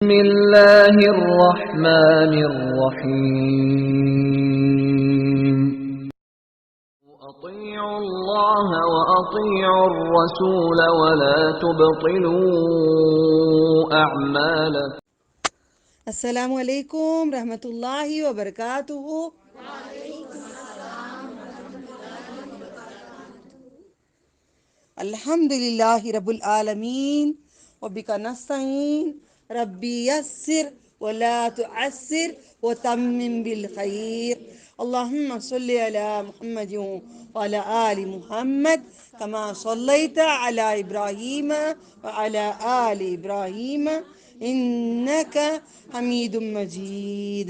بسم اللہ الرحمن الرحیم اطیعوا اللہ واطیعوا الرسول ولا تبطلوا اعمالکم۔ السلام علیکم رحمۃ اللہ وبرکاتہ۔ الحمد للہ رب العالمین وبک نستعین ربی یسر ولا تعسر وتمم بالخیر۔ اللہم صلی علی محمد وعلی آل محمد کما صلیت علی ابراہیم وعلی آل ابراہیم انک حمید مجید۔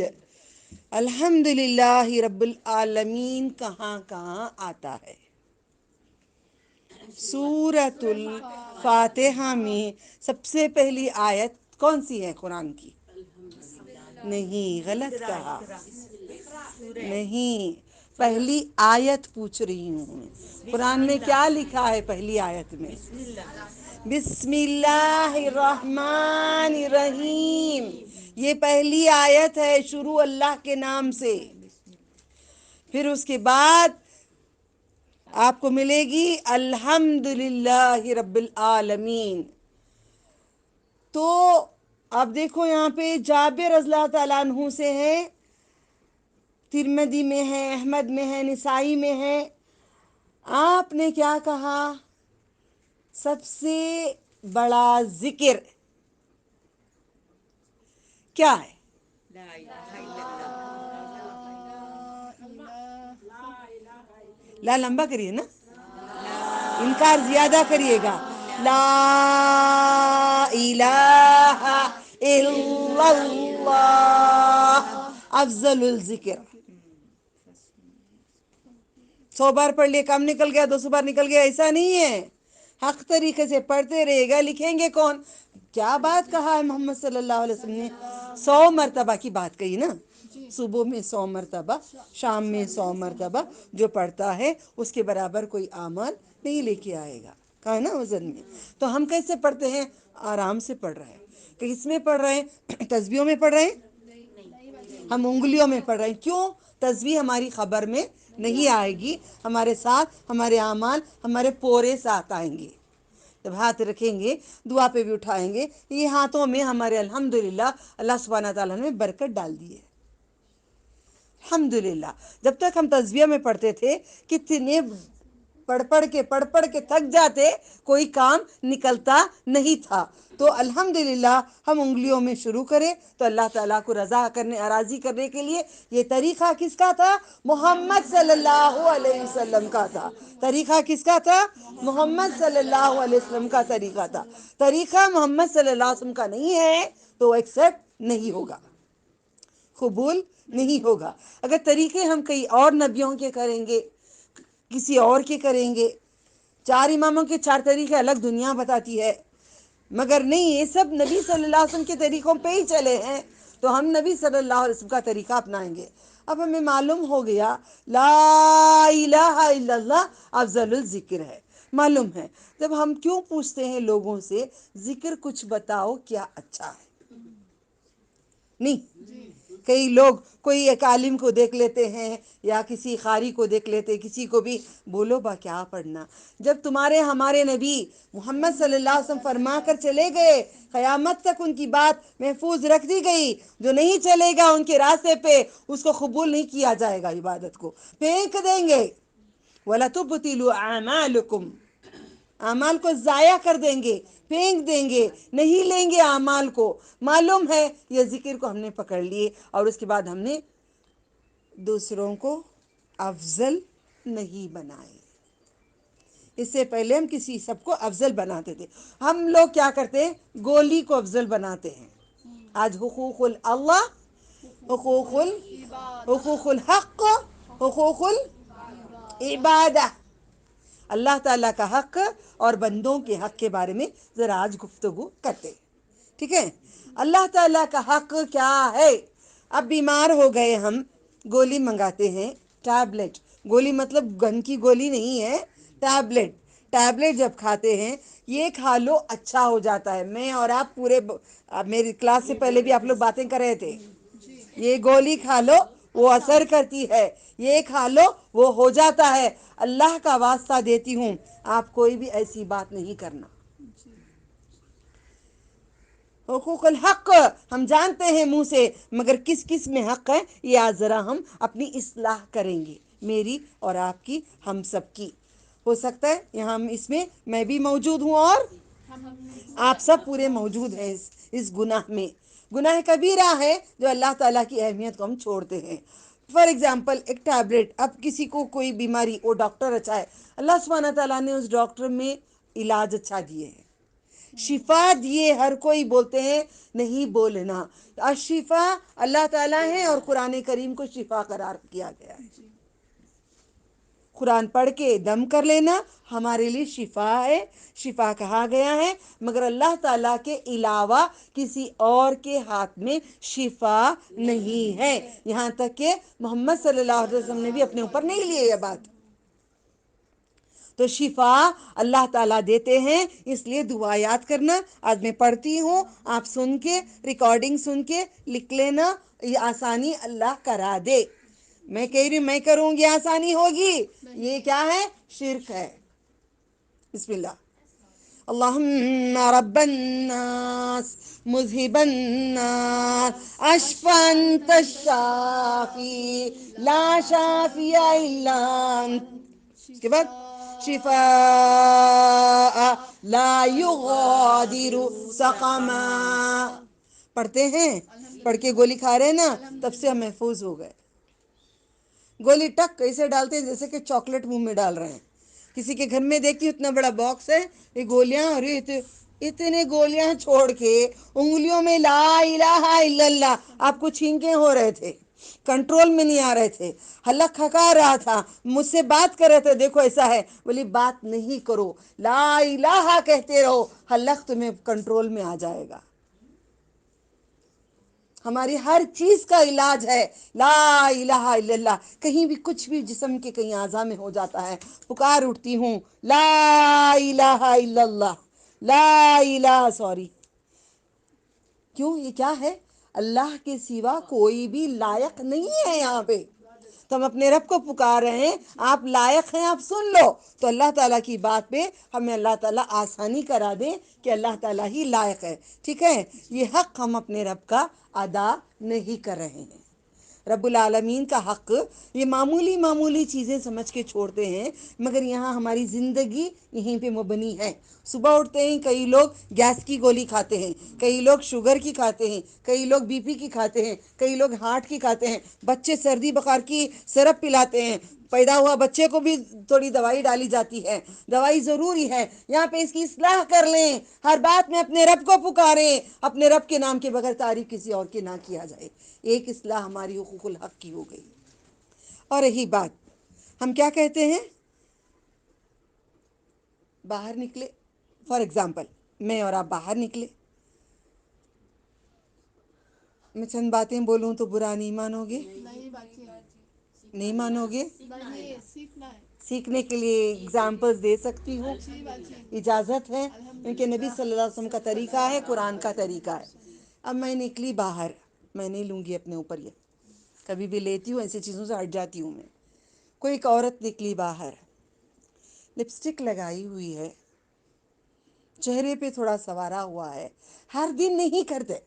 الحمد للہ رب العالمین کہاں کہاں آتا ہے؟ سورۃ الفاتحہ میں سب سے پہلی آیت کون سی ہے قرآن کی؟ نہیں، غلط کہا، نہیں، پہلی آیت پوچھ رہی ہوں میں۔ قرآن میں کیا لکھا ہے پہلی آیت میں؟ بسم اللہ الرحمن الرحیم، یہ پہلی آیت ہے، شروع اللہ کے نام سے۔ پھر اس کے بعد آپ کو ملے گی الحمد للہ رب العالمین۔ تو آپ دیکھو یہاں پہ جابر رضی اللہ تعالیٰ عنہ سے ہے، ترمذی میں ہے، احمد میں ہے، نسائی میں ہے۔ آپ نے کیا کہا؟ سب سے بڑا ذکر کیا ہے؟ لا لمبا کریے نا، انکار زیادہ کریے گا۔ لا الہ الا اللہ افضل الذکر۔ 100 بار پڑھ لیے کام نکل گیا، 200 بار نکل گیا، ایسا نہیں ہے۔ حق طریقے سے پڑھتے رہے گا، لکھیں گے کون؟ کیا بات کہا ہے محمد صلی اللہ علیہ وسلم نے؟ 100 مرتبہ کی بات کہی نا، صبح میں 100 مرتبہ، شام میں 100 مرتبہ، جو پڑھتا ہے اس کے برابر کوئی عمل نہیں لے کے آئے گا، کہا ہے نا وزن میں۔ تو ہم کیسے پڑھتے ہیں؟ آرام سے پڑھ رہے ہیں۔ کس میں پڑھ رہے ہیں؟ تسبیحوں میں پڑھ رہے ہیں؟ ہم انگلیوں میں پڑھ رہے ہیں۔ کیوں؟ تسبیح ہماری خبر میں نہیں آئے گی، ہمارے ساتھ ہمارے اعمال ہمارے پورے ساتھ آئیں گے۔ جب ہاتھ رکھیں گے، دعا پہ بھی اٹھائیں گے، یہ ہاتھوں میں ہمارے الحمدللہ اللہ سبحانہ تعالیٰ نے برکت ڈال دی ہے۔ الحمدللہ، جب تک ہم تسبیح میں پڑھتے تھے، کتنے پڑھ پڑھ کے تھک جاتے، کوئی کام نکلتا نہیں تھا۔ تو الحمدللہ ہم انگلیوں میں شروع کریں تو اللہ تعالیٰ کو راضی کرنے کے لیے یہ طریقہ کس کا تھا؟ محمد صلی اللہ علیہ وسلم کا تھا۔ طریقہ کس کا تھا؟ محمد صلی اللہ علیہ وسلم کا طریقہ تھا۔ طریقہ محمد صلی اللہ علیہ وسلم کا نہیں ہے تو ایکسیپٹ نہیں ہوگا، قبول نہیں ہوگا۔ اگر طریقے ہم کئی اور نبیوں کے کریں گے، کسی اور کے کریں گے، 4 اماموں کے 4 طریقے الگ دنیا بتاتی ہے، مگر نہیں، یہ سب نبی صلی اللہ علیہ وسلم کے طریقوں پہ ہی چلے ہیں، تو ہم نبی صلی اللہ علیہ وسلم کا طریقہ اپنائیں گے۔ اب ہمیں معلوم ہو گیا لا الہ الا اللہ افضل الذکر ہے، معلوم ہے۔ جب ہم کیوں پوچھتے ہیں لوگوں سے ذکر کچھ بتاؤ کیا اچھا ہے؟ نہیں، کئی لوگ کوئی ایک عالم کو دیکھ لیتے ہیں یا کسی قاری کو دیکھ لیتے، کسی کو بھی بولو با کیا پڑھنا۔ جب تمہارے ہمارے نبی محمد صلی اللہ علیہ وسلم فرما کر چلے گئے، قیامت تک ان کی بات محفوظ رکھ دی گئی، جو نہیں چلے گا ان کے راستے پہ اس کو قبول نہیں کیا جائے گا، عبادت کو پھینک دیں گے۔ وَلَتُبْطِلُوا أَعْمَالُكُمْ، اعمال کو ضائع کر دیں گے، پھینک دیں گے، نہیں لیں گے اعمال کو۔ معلوم ہے یہ ذکر کو ہم نے پکڑ لیے، اور اس کے بعد ہم نے دوسروں کو افضل نہیں بنائے۔ اس سے پہلے ہم سب کو افضل بناتے تھے۔ ہم لوگ کیا کرتے ہیں؟ گولی کو افضل بناتے ہیں۔ آج حقوق اللہ، حقوق الحق، حقوق العبادہ، اللہ تعالیٰ کا حق اور بندوں کے حق کے بارے میں ذرا آج گفتگو کرتے، ٹھیک ہے؟ اللہ تعالیٰ کا حق کیا ہے؟ اب بیمار ہو گئے، ہم گولی منگاتے ہیں، ٹیبلٹ، گولی مطلب گن کی گولی نہیں ہے، ٹیبلٹ۔ ٹیبلٹ جب کھاتے ہیں یہ کھا لو اچھا ہو جاتا ہے. میں اور آپ پورے میری کلاس سے پہلے بھی آپ لوگ باتیں کر رہے تھے. یہ گولی کھا لو وہ اثر کرتی ہے, یہ کھا لو وہ ہو جاتا ہے. اللہ کا واسطہ دیتی ہوں آپ کوئی بھی ایسی بات نہیں کرنا. حقوق الحق ہم جانتے ہیں منہ سے, مگر کس کس میں حق ہے یہ آج ذرا ہم اپنی اصلاح کریں گے, میری اور آپ کی, ہم سب کی. ہو سکتا ہے یہاں اس میں بھی موجود ہوں اور آپ سب پورے موجود ہیں اس گناہ میں. گناہ کبیرہ ہے جو اللہ تعالیٰ کی اہمیت کو ہم چھوڑتے ہیں. فار ایگزامپل ایک ٹیبلٹ, اب کسی کو کوئی بیماری, وہ ڈاکٹر اچھا ہے, اللہ سبحانہ تعالیٰ نے اس ڈاکٹر میں علاج اچھا دیے ہیں, شفا دیے. ہر کوئی بولتے ہیں نہیں بولنا, الشفا اللہ تعالیٰ ہے اور قرآن کریم کو شفا قرار کیا گیا ہے. قرآن پڑھ کے دم کر لینا ہمارے لیے شفا ہے, شفا کہا گیا ہے. مگر اللہ تعالیٰ کے علاوہ کسی اور کے ہاتھ میں شفا نہیں ہے. یہاں تک کہ محمد صلی اللہ علیہ وسلم نے بھی اپنے اوپر نہیں لیے یہ بات. تو شفا اللہ تعالیٰ دیتے ہیں, اس لیے دعا یاد کرنا. آج میں پڑھتی ہوں, آپ سن کے ریکارڈنگ سن کے لکھ لینا, یہ آسانی اللہ کرا دے. میں کہہ رہی ہوں میں کروں گی آسانی ہوگی, یہ کیا ہے؟ شرک ہے. بسم اللہ. اللہم رب الناس مذہب الناس اشفی انت الشافی لا شافی الا انت. اس کے بعد شفاء لا یغادر سقما. پڑھتے ہیں, پڑھ کے گولی کھا رہے ہیں نا, تب سے ہم محفوظ ہو گئے. گولی ٹک ایسے ڈالتے ہیں جیسے کہ چاکلیٹ منہ میں ڈال رہے ہیں. کسی کے گھر میں دیکھتی ہوں اتنا بڑا باکس ہے, یہ گولیاں, اور اتنے گولیاں چھوڑ کے انگلیوں میں لا الہ الا اللہ. آپ کو چھینکیں ہو رہے تھے, کنٹرول میں نہیں آ رہے تھے, حلق کھکا رہا تھا, مجھ سے بات کر رہے تھے, دیکھو ایسا ہے. بولی بات نہیں کرو, لا الہ کہتے رہو, حلق تمہیں کنٹرول میں آ جائے گا. ہماری ہر چیز کا علاج ہے لا الہ الا اللہ. کہیں بھی کچھ بھی جسم کے کہیں اعضاء میں ہو جاتا ہے, پکار اٹھتی ہوں لا الہ الا اللہ, لا الہ, سوری, کیوں, یہ کیا ہے؟ اللہ کے سوا کوئی بھی لائق نہیں ہے یہاں پہ. تو ہم اپنے رب کو پکار رہے ہیں, آپ لائق ہیں, آپ سن لو. تو اللہ تعالیٰ کی بات پہ ہمیں اللہ تعالیٰ آسانی کرا دے کہ اللہ تعالیٰ ہی لائق ہے. ٹھیک ہے, یہ حق ہم اپنے رب کا ادا نہیں کر رہے ہیں. رب العالمین کا حق یہ معمولی معمولی چیزیں سمجھ کے چھوڑتے ہیں, مگر یہاں ہماری زندگی یہیں پہ مبنی ہے. صبح اٹھتے ہیں کئی لوگ گیس کی گولی کھاتے ہیں, کئی لوگ شوگر کی کھاتے ہیں, کئی لوگ بی پی کی کھاتے ہیں, کئی لوگ ہارٹ کی کھاتے ہیں, بچے سردی بخار کی سرپ پلاتے ہیں, پیدا ہوا بچے کو بھی تھوڑی دوائی ڈالی جاتی ہے. دوائی ضروری ہے, یہاں پہ اس کی اصلاح کر لیں. ہر بات میں اپنے رب کو پکاریں, اپنے رب کے نام کے بغیر تعریف کسی اور کی نہ کیا جائے. ایک اصلاح ہماری حقوق الحق کی ہو گئی. اور رہی بات, ہم کیا کہتے ہیں, باہر نکلے, فار ایگزامپل میں اور آپ باہر نکلے, میں چند باتیں بولوں تو برا نہیں مانو گے؟ نہیں مانو گے؟ سیکھنے کے لیے اگزامپلس دے سکتی ہوں, اجازت ہے, کیونکہ نبی صلی اللہ علیہ وسلم کا طریقہ ہے, قرآن کا طریقہ ہے. اب میں نکلی باہر, میں نہیں لوں گی اپنے اوپر, یہ کبھی بھی لیتی ہوں ایسی چیزوں سے ہٹ جاتی ہوں میں. کوئی ایک عورت نکلی باہر, لپسٹک لگائی ہوئی ہے, چہرے پہ تھوڑا سنوارا ہوا ہے. ہر دن نہیں کرتے,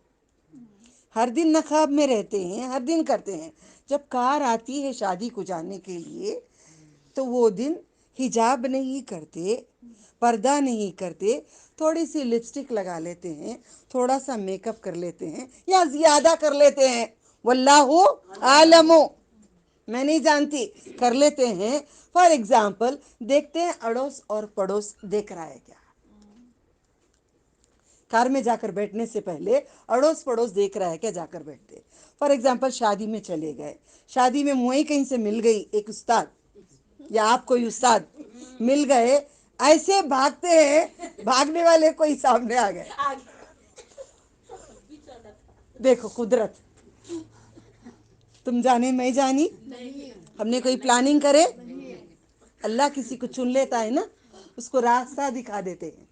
ہر دن نقاب میں رہتے ہیں, ہر دن کرتے ہیں. جب کار آتی ہے شادی کو جانے کے لیے تو وہ دن حجاب نہیں کرتے, پردہ نہیں کرتے, تھوڑی سی لپسٹک لگا لیتے ہیں, تھوڑا سا میک اپ کر لیتے ہیں, یا زیادہ کر لیتے ہیں, واللہ عالم, میں نہیں جانتی, کر لیتے ہیں. فار ایگزامپل دیکھتے ہیں اڑوس اور پڑوس دیکھ رہا ہے کیا, کار میں جا کر بیٹھنے سے پہلے اڑوس پڑوس دیکھ رہا ہے کیا, جا کر بیٹھتے. فار ایگزامپل شادی میں چلے گئے, شادی میں موئی کہیں سے مل گئی ایک استاد, یا آپ کوئی استاد مل گئے, ایسے بھاگتے ہیں, بھاگنے والے کوئی سامنے آ گئے. دیکھو قدرت, تم جانے میں جانی, ہم نے کوئی پلاننگ کرے, اللہ کسی کو چن لیتا ہے نا. اس کو راستہ دکھا دیتے ہیں.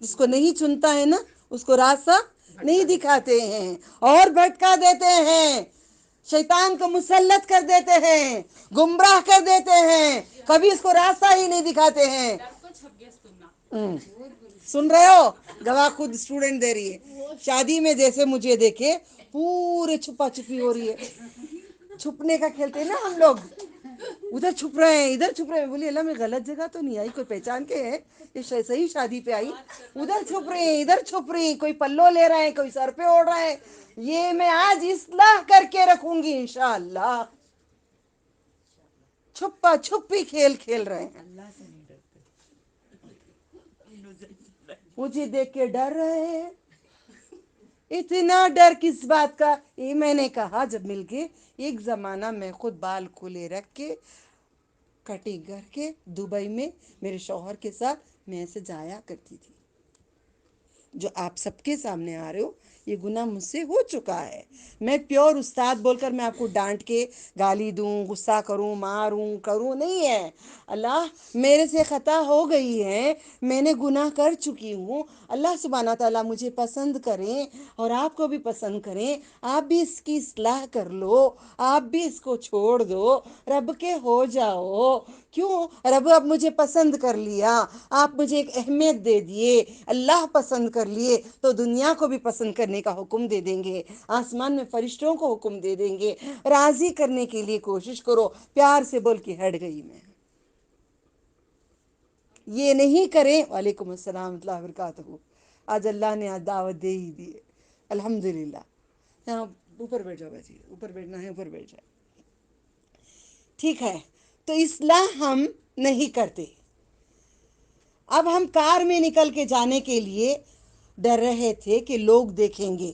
جس کو نہیں چنتا ہے نا اس کو راستہ نہیں دکھاتے ہیں اور بھٹکا دیتے ہیں. شیطان کو مسلط کر دیتے ہیں, گمراہ کر دیتے ہیں, کبھی اس کو راستہ ہی نہیں دکھاتے ہیں. سن رہے ہو, گواہ خود اسٹوڈنٹ دے رہی ہے. شادی میں جیسے مجھے دیکھے پورے چھپا چھپی ہو رہی ہے. چھپنے کا کھیلتے ہیں نا ہم لوگ, ادھر چھپ رہے ہیں ادھر چھپ رہے ہیں. بولی اللہ میں غلط جگہ تو نہیں آئی, کوئی پہچان کے ہے یہ صحیح شادی پہ آئی. ادھر چھپ رہی ہیں ادھر چھپ رہی ہیں, کوئی پلو لے رہا ہے کوئی سر پہ اوڑھ رہا ہے. یہ میں آج اصلاح کر کے رکھوں گی انشاءاللہ. چھپا چھپی کھیل کھیل رہے ہیں. مجھے دیکھ کے ڈر رہے ہیں. اتنا ڈر کس بات کا؟ یہ میں نے کہا جب مل کے ایک زمانہ میں خود بال کھلے رکھ کے کٹنگ کر کے دبئی میں میرے شوہر کے ساتھ میں ایسے جایا کرتی تھی. جو آپ سب کے سامنے آ رہے ہو یہ گناہ مجھ سے ہو چکا ہے. میں پیور استاد بول کر میں آپ کو ڈانٹ کے گالی دوں, غصہ کروں, ماروں کروں نہیں ہے. اللہ میرے سے خطا ہو گئی ہے, میں نے گناہ کر چکی ہوں. اللہ سبحانہ تعالیٰ مجھے پسند کریں اور آپ کو بھی پسند کریں. آپ بھی اس کی اصلاح کر لو, آپ بھی اس کو چھوڑ دو, رب کے ہو جاؤ. کیوں؟ رب اب مجھے پسند کر لیا, آپ مجھے ایک اہمیت دے دیے, اللہ پسند کر لیے تو دنیا کو بھی پسند کرنے کا حکم دے دیں گے, آسمان میں فرشتوں کو حکم دے دیں گے. راضی کرنے کے لیے کوشش کرو. پیار سے بول کے ہٹ گئی میں. یہ نہیں کریں. وعلیکم السلام ورحمۃ اللہ وبرکاتہ. آج اللہ نے آج دعوت دے ہی دی ہے الحمدللہ. یہاں اوپر بیٹھ جاؤ بھائی, اوپر بیٹھنا ہے اوپر بیٹھ جائے. ٹھیک ہے, تو اصلاح ہم نہیں کرتے. اب ہم کار میں نکل کے جانے کے لیے ڈر رہے تھے کہ لوگ دیکھیں گے.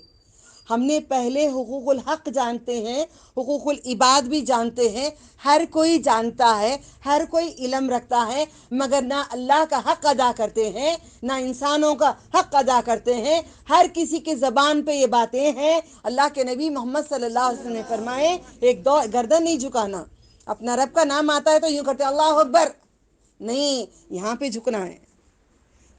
ہم نے پہلے حقوق الحق جانتے ہیں, حقوق العباد بھی جانتے ہیں. ہر کوئی جانتا ہے, ہر کوئی علم رکھتا ہے, مگر نہ اللہ کا حق ادا کرتے ہیں نہ انسانوں کا حق ادا کرتے ہیں. ہر کسی کے زبان پہ یہ باتیں ہیں. اللہ کے نبی محمد صلی اللہ علیہ وسلم نے فرمائے ایک دو گردن نہیں جھکانا. اپنا رب کا نام آتا ہے تو یوں کرتے اللہ اکبر نہیں, یہاں پہ جھکنا ہے,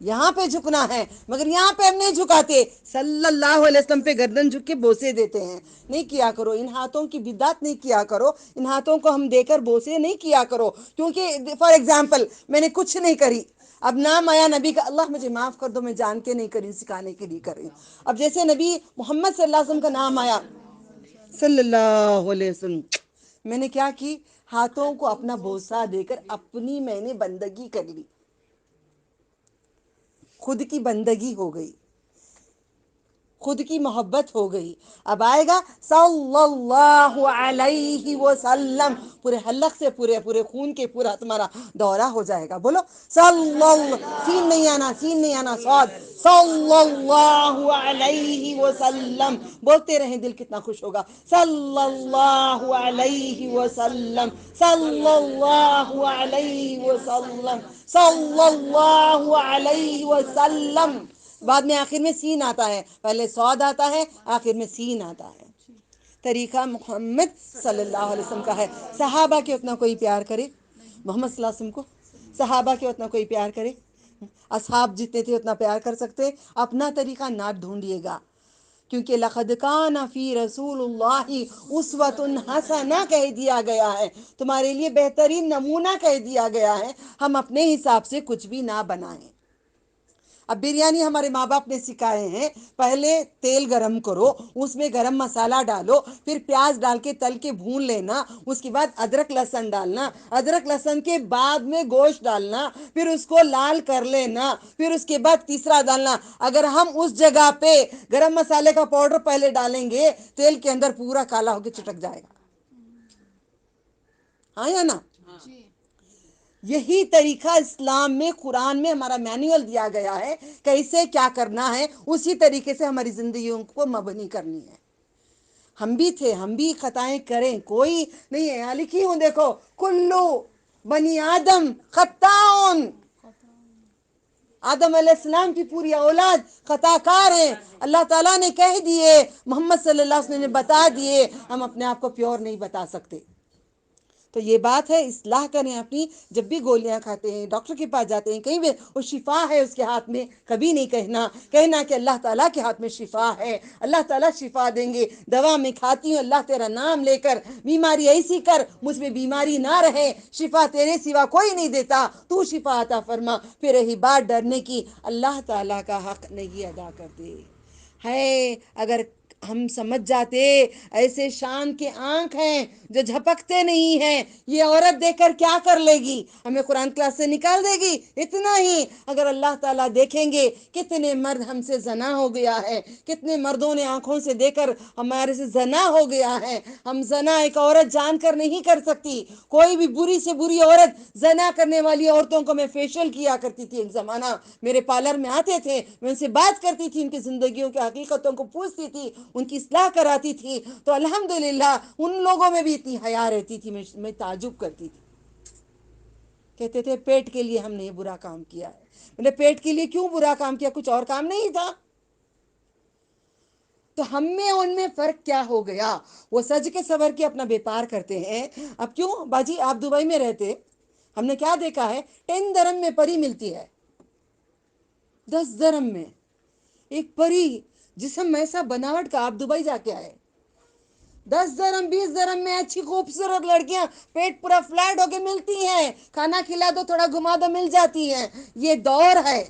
یہاں پہ جھکنا ہے. مگر یہاں پہ ہم نہیں جھکاتے, صلی اللہ علیہ وسلم پہ گردن جھک کے بوسے دیتے ہیں. نہیں کیا کرو, ان ہاتھوں کی بدعت نہیں کیا کرو. ان ہاتھوں کو ہم دے کر بوسے نہیں کیا کرو. کیونکہ فار ایگزامپل میں نے کچھ نہیں کری, اب نام آیا نبی کا, اللہ مجھے معاف کر دو میں جان کے نہیں کری, سکھانے کے لیے کر رہی ہوں. اب جیسے نبی محمد صلی اللہ علیہ وسلم کا نام آیا صلی اللہ علیہ وسلم, میں نے کیا کی, ہاتھوں کو اپنا بوسہ دے کر اپنی میں نے بندگی کر لی. خود کی بندگی ہو گئی, خود کی محبت ہو گئی. اب آئے گا صلی اللہ علیہ وسلم, پورے حلق سے پورے خون کے پورا تمہارا دورہ ہو جائے گا. بولو صلی اللہ, سین نہیں آنا, سین نہیں آنا, صاد, صلی اللہ علیہ وسلم. بولتے رہیں دل کتنا خوش ہوگا. صلی اللہ علیہ وسلم, صلی اللہ علیہ وسلم, صلی اللہ علیہ وسلم. بعد میں آخر میں سین آتا ہے, پہلے صاد آتا ہے آخر میں سین آتا ہے. طریقہ محمد صلی اللہ علیہ وسلم کا ہے. صحابہ کے اتنا کوئی پیار کرے محمد صلی اللہ علیہ وسلم کو, صحابہ کے اتنا کوئی پیار کرے, اصحاب جتنے تھے اتنا پیار کر سکتے. اپنا طریقہ نہ ڈھونڈیے گا, کیونکہ لقد کان فی رسول اللہ اسوۃ حسنہ کہہ دیا گیا ہے, تمہارے لیے بہترین نمونہ کہہ دیا گیا ہے. ہم اپنے حساب سے کچھ بھی نہ بنائیں. اب بریانی ہمارے ماں باپ نے سکھائے ہیں, پہلے تیل گرم کرو, اس میں گرم مسالہ ڈالو, پھر پیاز ڈال کے تل کے بھون لینا, اس کے بعد ادرک لہسن ڈالنا, ادرک لہسن کے بعد میں گوشت ڈالنا, پھر اس کو لال کر لینا, پھر اس کے بعد تیسرا ڈالنا. اگر ہم اس جگہ پہ گرم مسالے کا پاؤڈر پہلے ڈالیں گے تیل کے اندر پورا کالا ہو کے چٹک جائے گا. ہاں یا نا؟ یہی طریقہ اسلام میں قرآن میں ہمارا مینول دیا گیا ہے, کیسے کیا کرنا ہے, اسی طریقے سے ہماری زندگیوں کو مبنی کرنی ہے. ہم بھی تھے, ہم بھی خطائیں کریں, کوئی نہیں ہے. یہاں لکھی ہوں دیکھو, کلو بنی آدم خطاؤن, آدم علیہ السلام کی پوری اولاد خطا کار ہیں. اللہ تعالیٰ نے کہہ دیے, محمد صلی اللہ علیہ وسلم نے بتا دیے, ہم اپنے آپ کو پیور نہیں بتا سکتے. تو یہ بات ہے، اصلاح کریں اپنی. جب بھی گولیاں کھاتے ہیں، ڈاکٹر کے پاس جاتے ہیں، کہیں بھی وہ شفا ہے اس کے ہاتھ میں، کبھی نہیں کہنا کہ اللہ تعالیٰ کے ہاتھ میں شفا ہے، اللہ تعالیٰ شفا دیں گے. دوا میں کھاتی ہوں اللہ تیرا نام لے کر، بیماری ایسی کر مجھ میں بیماری نہ رہے، شفا تیرے سوا کوئی نہیں دیتا، تو شفا عطا فرما. پھر رہی بات ڈرنے کی، اللہ تعالیٰ کا حق نہیں ادا کرتے ہے. اگر ہم سمجھ جاتے ایسے شان کے آنکھ ہیں جو جھپکتے نہیں ہیں، یہ عورت دیکھ کر کیا کر لے گی، ہمیں قرآن کلاس سے نکال دے گی، اتنا ہی. اگر اللہ تعالیٰ دیکھیں گے کتنے مرد ہم سے زنا ہو گیا ہے، کتنے مردوں نے آنکھوں سے دیکھ کر ہمارے سے زنا ہو گیا ہے. ہم زنا ایک عورت جان کر نہیں کر سکتی. کوئی بھی بری سے بری عورت، زنا کرنے والی عورتوں کو میں فیشل کیا کرتی تھی ایک زمانہ، میرے پارلر میں آتے تھے، میں ان سے بات کرتی تھی، ان کی زندگیوں کی حقیقتوں کو پوچھتی تھی، ان کی اصلاح کراتی تھی. تو الحمدللہ ان لوگوں میں بھی اتنی حیا رہتی تھی، میں تعجب کرتی تھی. کہتے تھے پیٹ کے لیے ہم نے یہ برا کام کیا ہے. میں نے پیٹ کے لیے کیوں برا کام کیا، کچھ اور کام نہیں تھا. تو ہم میں ان میں فرق کیا ہو گیا. وہ سج کے سور کے اپنا بیپار کرتے ہیں. اب کیوں باجی آپ دبئی میں رہتے، ہم نے کیا دیکھا ہے، 10 درم میں پری ملتی ہے، 10 درم میں ایک پری، جسم ایسا بناوٹ کا. آپ دبئی جا کے آئے، 10 درم 20 درم میں اچھی خوبصورت لڑکیاں پیٹ پورا فلیٹ ہو کے ملتی ہیں، کھانا کھلا دو تھوڑا گھما دو مل جاتی ہیں. یہ دور ہے.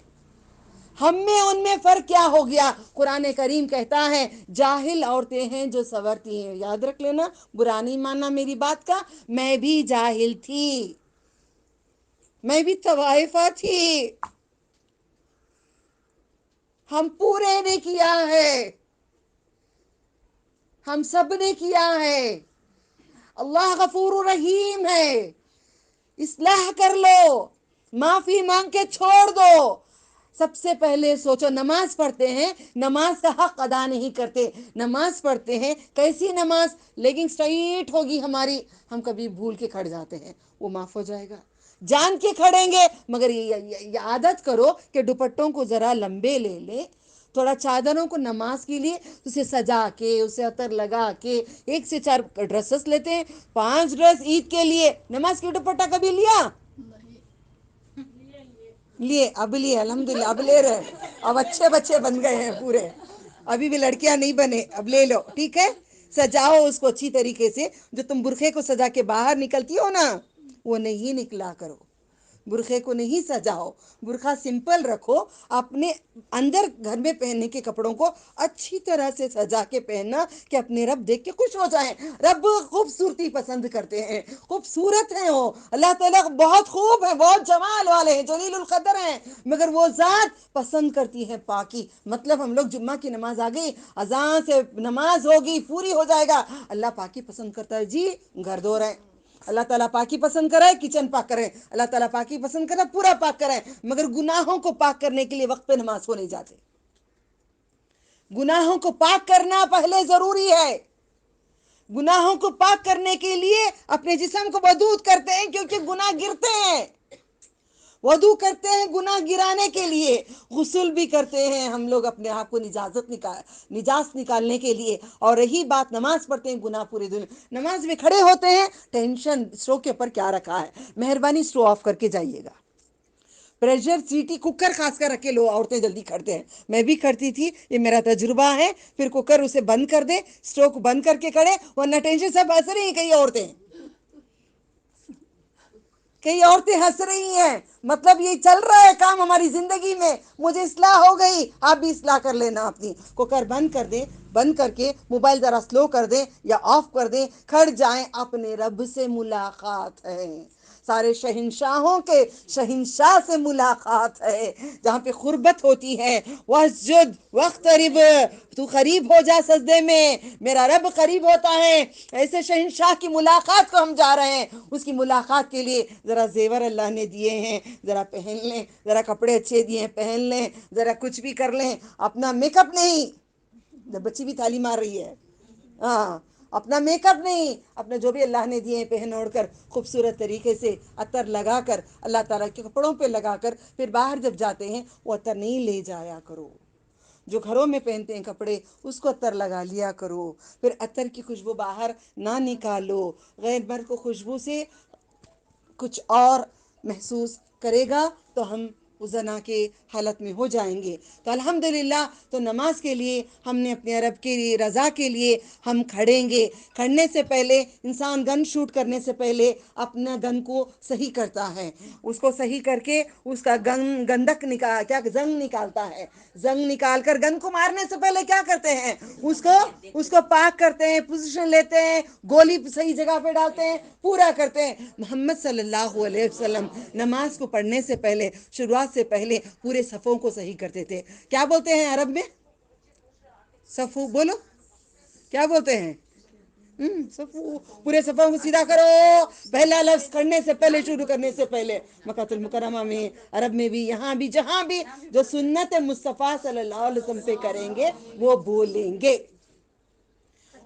ہم میں ان میں فرق کیا ہو گیا. قرآن کریم کہتا ہے جاہل عورتیں ہیں جو سنورتی ہیں. یاد رکھ لینا، برا نہیں ماننا میری بات کا. میں بھی جاہل تھی، میں بھی طوائفہ تھی، ہم پورے نے کیا ہے، ہم سب نے کیا ہے. اللہ غفور رحیم ہے. اصلاح کر لو، معافی مانگ کے چھوڑ دو. سب سے پہلے سوچو، نماز پڑھتے ہیں، نماز کا حق ادا نہیں کرتے. نماز پڑھتے ہیں، کیسی نماز، لیگنگ سٹرائٹ ہوگی ہماری، ہم کبھی بھول کے کھڑ جاتے ہیں، وہ معاف ہو جائے گا. جان کے کھڑیں گے، مگر یہ عادت کرو کہ دوپٹوں کو ذرا لمبے لے لیں، تھوڑا چادروں کو نماز کے لیے اسے سجا کے، اسے عطر لگا کے. 1 سے 4 ڈریسز لیتے ہیں، 5 ڈریس عید کے لیے. نماز کی دوپٹہ کبھی لیا؟ لیے، اب لیے الحمدللہ، اب لے رہے، اب اچھے بچے بن گئے ہیں پورے. ابھی بھی لڑکیاں نہیں بنے، اب لے لو، ٹھیک ہے. سجاؤ اس کو اچھی طریقے سے. جو تم برقعے کو سجا کے باہر نکلتی ہو نا، وہ نہیں نکلا کرو. برقعے کو نہیں سجاؤ، برقعہ سمپل رکھو. اپنے اندر گھر میں پہننے کے کپڑوں کو اچھی طرح سے سجا کے پہننا کہ اپنے رب دیکھ کے خوش ہو جائیں. رب خوبصورتی پسند کرتے ہیں، خوبصورت ہیں وہ. اللہ تعالیٰ بہت خوب ہے، بہت جمال والے ہیں، جلیل القدر ہیں، مگر وہ ذات پسند کرتی ہے پاکی. مطلب ہم لوگ جمعہ کی نماز آ گئی، اذان سے نماز ہوگی، پوری ہو جائے گا. اللہ پاکی پسند کرتا ہے جی، گھر دھو رہے ہیں. اللہ تعالیٰ پاکی پسند کرے، کچن پاک کریں. اللہ تعالیٰ پاکی پسند کرے، پورا پاک کریں. مگر گناہوں کو پاک کرنے کے لیے وقت پہ نماز کو نہیں جاتے. گناہوں کو پاک کرنا پہلے ضروری ہے. گناہوں کو پاک کرنے کے لیے اپنے جسم کو ودود کرتے ہیں، کیونکہ گناہ گرتے ہیں. وضو کرتے ہیں گناہ گرانے کے لیے، غسل بھی کرتے ہیں ہم لوگ اپنے آپ کو نجاست نکالنے کے لیے. اور رہی بات نماز پڑھتے ہیں گناہ پورے دن. نماز میں کھڑے ہوتے ہیں، ٹینشن اسٹو کے اوپر کیا رکھا ہے، مہربانی اسٹو آف کر کے جائیے گا. پریشر سیٹی کوکر خاص کر رکھ کے لو، عورتیں جلدی کرتے ہیں. میں بھی کرتی تھی، یہ میرا تجربہ ہے. پھر کوکر اسے بند کر دے، اسٹو کو بند کر کے کرے، ورنہ ٹینشن. سب ہنس رہی ہیں کئی عورتیں ہنس رہی ہیں. مطلب یہ چل رہا ہے کام ہماری زندگی میں. مجھے اصلاح ہو گئی، آپ بھی اصلاح کر لینا اپنی. کوکر بند کر دیں، بند کر کے موبائل ذرا سلو کر دیں یا آف کر دیں، کھڑ جائیں. اپنے رب سے ملاقات ہے، سارے شہنشاہوں کے شہنشاہ سے ملاقات ہے، جہاں پہ قربت ہوتی ہے. واسجد واقترب، تو قریب ہو جا سجدے میں، میرا رب قریب ہوتا ہے. ایسے شہنشاہ کی ملاقات کو ہم جا رہے ہیں. اس کی ملاقات کے لیے ذرا زیور اللہ نے دیے ہیں، ذرا پہن لیں. ذرا کپڑے اچھے دیے ہیں، پہن لیں. ذرا کچھ بھی کر لیں. اپنا میک اپ نہیں، بچی بھی تالی مار رہی ہے. ہاں، اپنا میک اپ نہیں، اپنے جو بھی اللہ نے دیے ہیں پہن اوڑھ کر خوبصورت طریقے سے عطر لگا کر، اللہ تعالیٰ کے کپڑوں پہ لگا کر پھر باہر جب جاتے ہیں وہ عطر نہیں لے جایا کرو. جو گھروں میں پہنتے ہیں کپڑے اس کو عطر لگا لیا کرو، پھر عطر کی خوشبو باہر نہ نکالو، غیر مرد کو خوشبو سے کچھ اور محسوس کرے گا تو ہم اس زنا کے حالت میں ہو جائیں گے۔ تو الحمدللہ تو نماز کے لیے ہم نے اپنے رب کی رضا کے لیے ہم کھڑیں گے۔ کھڑنے سے پہلے انسان گن شوٹ کرنے سے پہلے اپنا گن کو صحیح کرتا ہے، اس کو صحیح کر کے اس کا گندک زنگ نکالتا ہے، زنگ نکال کر گن کو مارنے سے پہلے کیا کرتے ہیں، اس کو پاک کرتے ہیں، پوزیشن لیتے ہیں، گولی صحیح جگہ پہ ڈالتے ہیں، پورا کرتے ہیں۔ محمد صلی اللہ علیہ وسلم نماز کو پڑھنے سے پہلے، شروعات سے پہلے پورے صفوں کو صحیح کرتے تھے۔ کیا بولتے ہیں عرب میں؟ صفو بولو، کیا بولتے ہیں؟ صفو، پورے صفوں کو سیدھا کرو، پہلا لفظ کرنے سے پہلے، شروع کرنے سے پہلے۔ مکہ المکرمہ میں، عرب میں بھی، یہاں بھی، جہاں بھی جو سنت مصطفیٰ صلی اللہ علیہ وسلم پہ کریں گے وہ بولیں گے،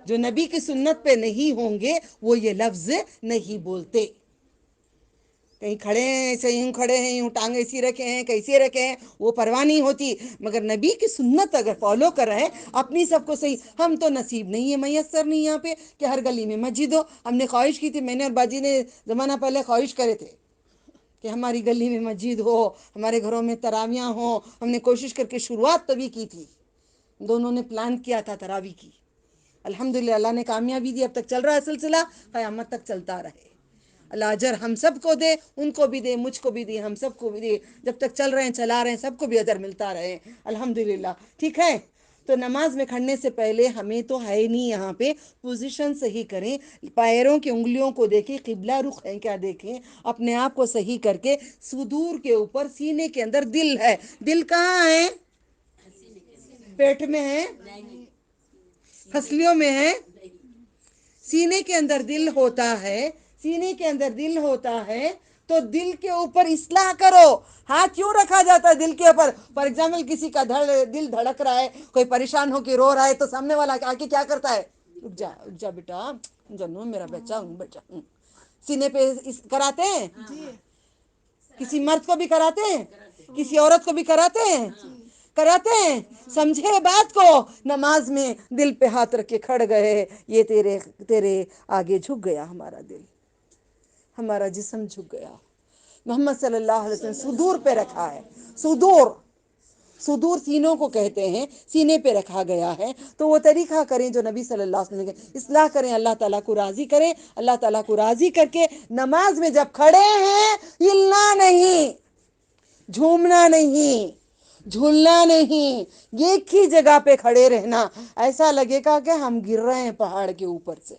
جو نبی کی سنت پہ نہیں ہوں گے وہ یہ لفظ نہیں بولتے۔ کہیں کھڑے ہیں ایسے یوں کھڑے ہیں، یوں ٹانگ ایسی رکھے ہیں، کیسے رکھے ہیں، وہ پرواہ نہیں ہوتی، مگر نبی کی سنت اگر فالو کر رہے ہیں، اپنی سب کو صحیح۔ ہم تو نصیب نہیں ہے، میسر نہیں یہاں پہ کہ ہر گلی میں مسجد ہو۔ ہم نے خواہش کی تھی، میں نے اور باجی نے زمانہ پہلے خواہش کرے تھے کہ ہماری گلی میں مسجد ہو، ہمارے گھروں میں تراویاں ہوں۔ ہم نے کوشش کر کے شروعات تبھی کی تھی، دونوں نے پلان کیا تھا تراوی کی۔ الحمدللہ اللہ نے کامیابی دی، اب تک چل رہا ہے سلسلہ، قیامت تک چلتا رہے۔ اللہ اجر ہم سب کو دے، ان کو بھی دے، مجھ کو بھی دے، ہم سب کو بھی دے، جب تک چل رہے ہیں چلا رہے ہیں سب کو بھی اجر ملتا رہے، الحمدللہ۔ ٹھیک ہے، تو نماز میں کھڑنے سے پہلے ہمیں تو ہے نہیں یہاں پہ پوزیشن صحیح کریں، پیروں کی انگلیوں کو دیکھیں، قبلہ رخ ہے کیا دیکھیں، اپنے آپ کو صحیح کر کے صدور کے اوپر سینے کے اندر دل ہے۔ دل کہاں ہے؟ پیٹ میں ہے؟ پھسلیوں میں ہے؟ سینے کے اندر دل ہوتا ہے، سینے کے اندر دل ہوتا ہے، تو دل کے اوپر اصلاح کرو۔ ہاتھ کیوں رکھا جاتا ہے دل کے اوپر؟ فار ایگزامپل کسی کا دل دھڑک رہا ہے، کوئی پریشان ہو کے رو رہا ہے، تو سامنے والا آ کے کیا کرتا ہے؟ رک جا بیٹا، جنو میرا بچہ ہوں بیٹا۔ سینے پہ کراتے ہیں، کسی مرد کو بھی کراتے ہیں، کسی عورت کو بھی کراتے ہیں، کراتے ہیں۔ سمجھے بات کو؟ نماز میں دل پہ ہاتھ رکھ کے کھڑ گئے، یہ تیرے آگے جھک گیا ہمارا دل، ہمارا جسم جھک گیا۔ محمد صلی اللہ علیہ وسلم صدور پہ رکھا ہے، صدور سینوں کو کہتے ہیں، سینے پہ رکھا گیا ہے۔ تو وہ طریقہ کریں جو نبی صلی اللہ علیہ وسلم نے اصلاح کریں، اللہ تعالیٰ کو راضی کریں، اللہ تعالیٰ کو راضی کر کے نماز میں جب کھڑے ہیں ہلنا نہیں، جھومنا نہیں، جھولنا نہیں، ایک ہی جگہ پہ کھڑے رہنا، ایسا لگے گا کہ ہم گر رہے ہیں پہاڑ کے اوپر سے۔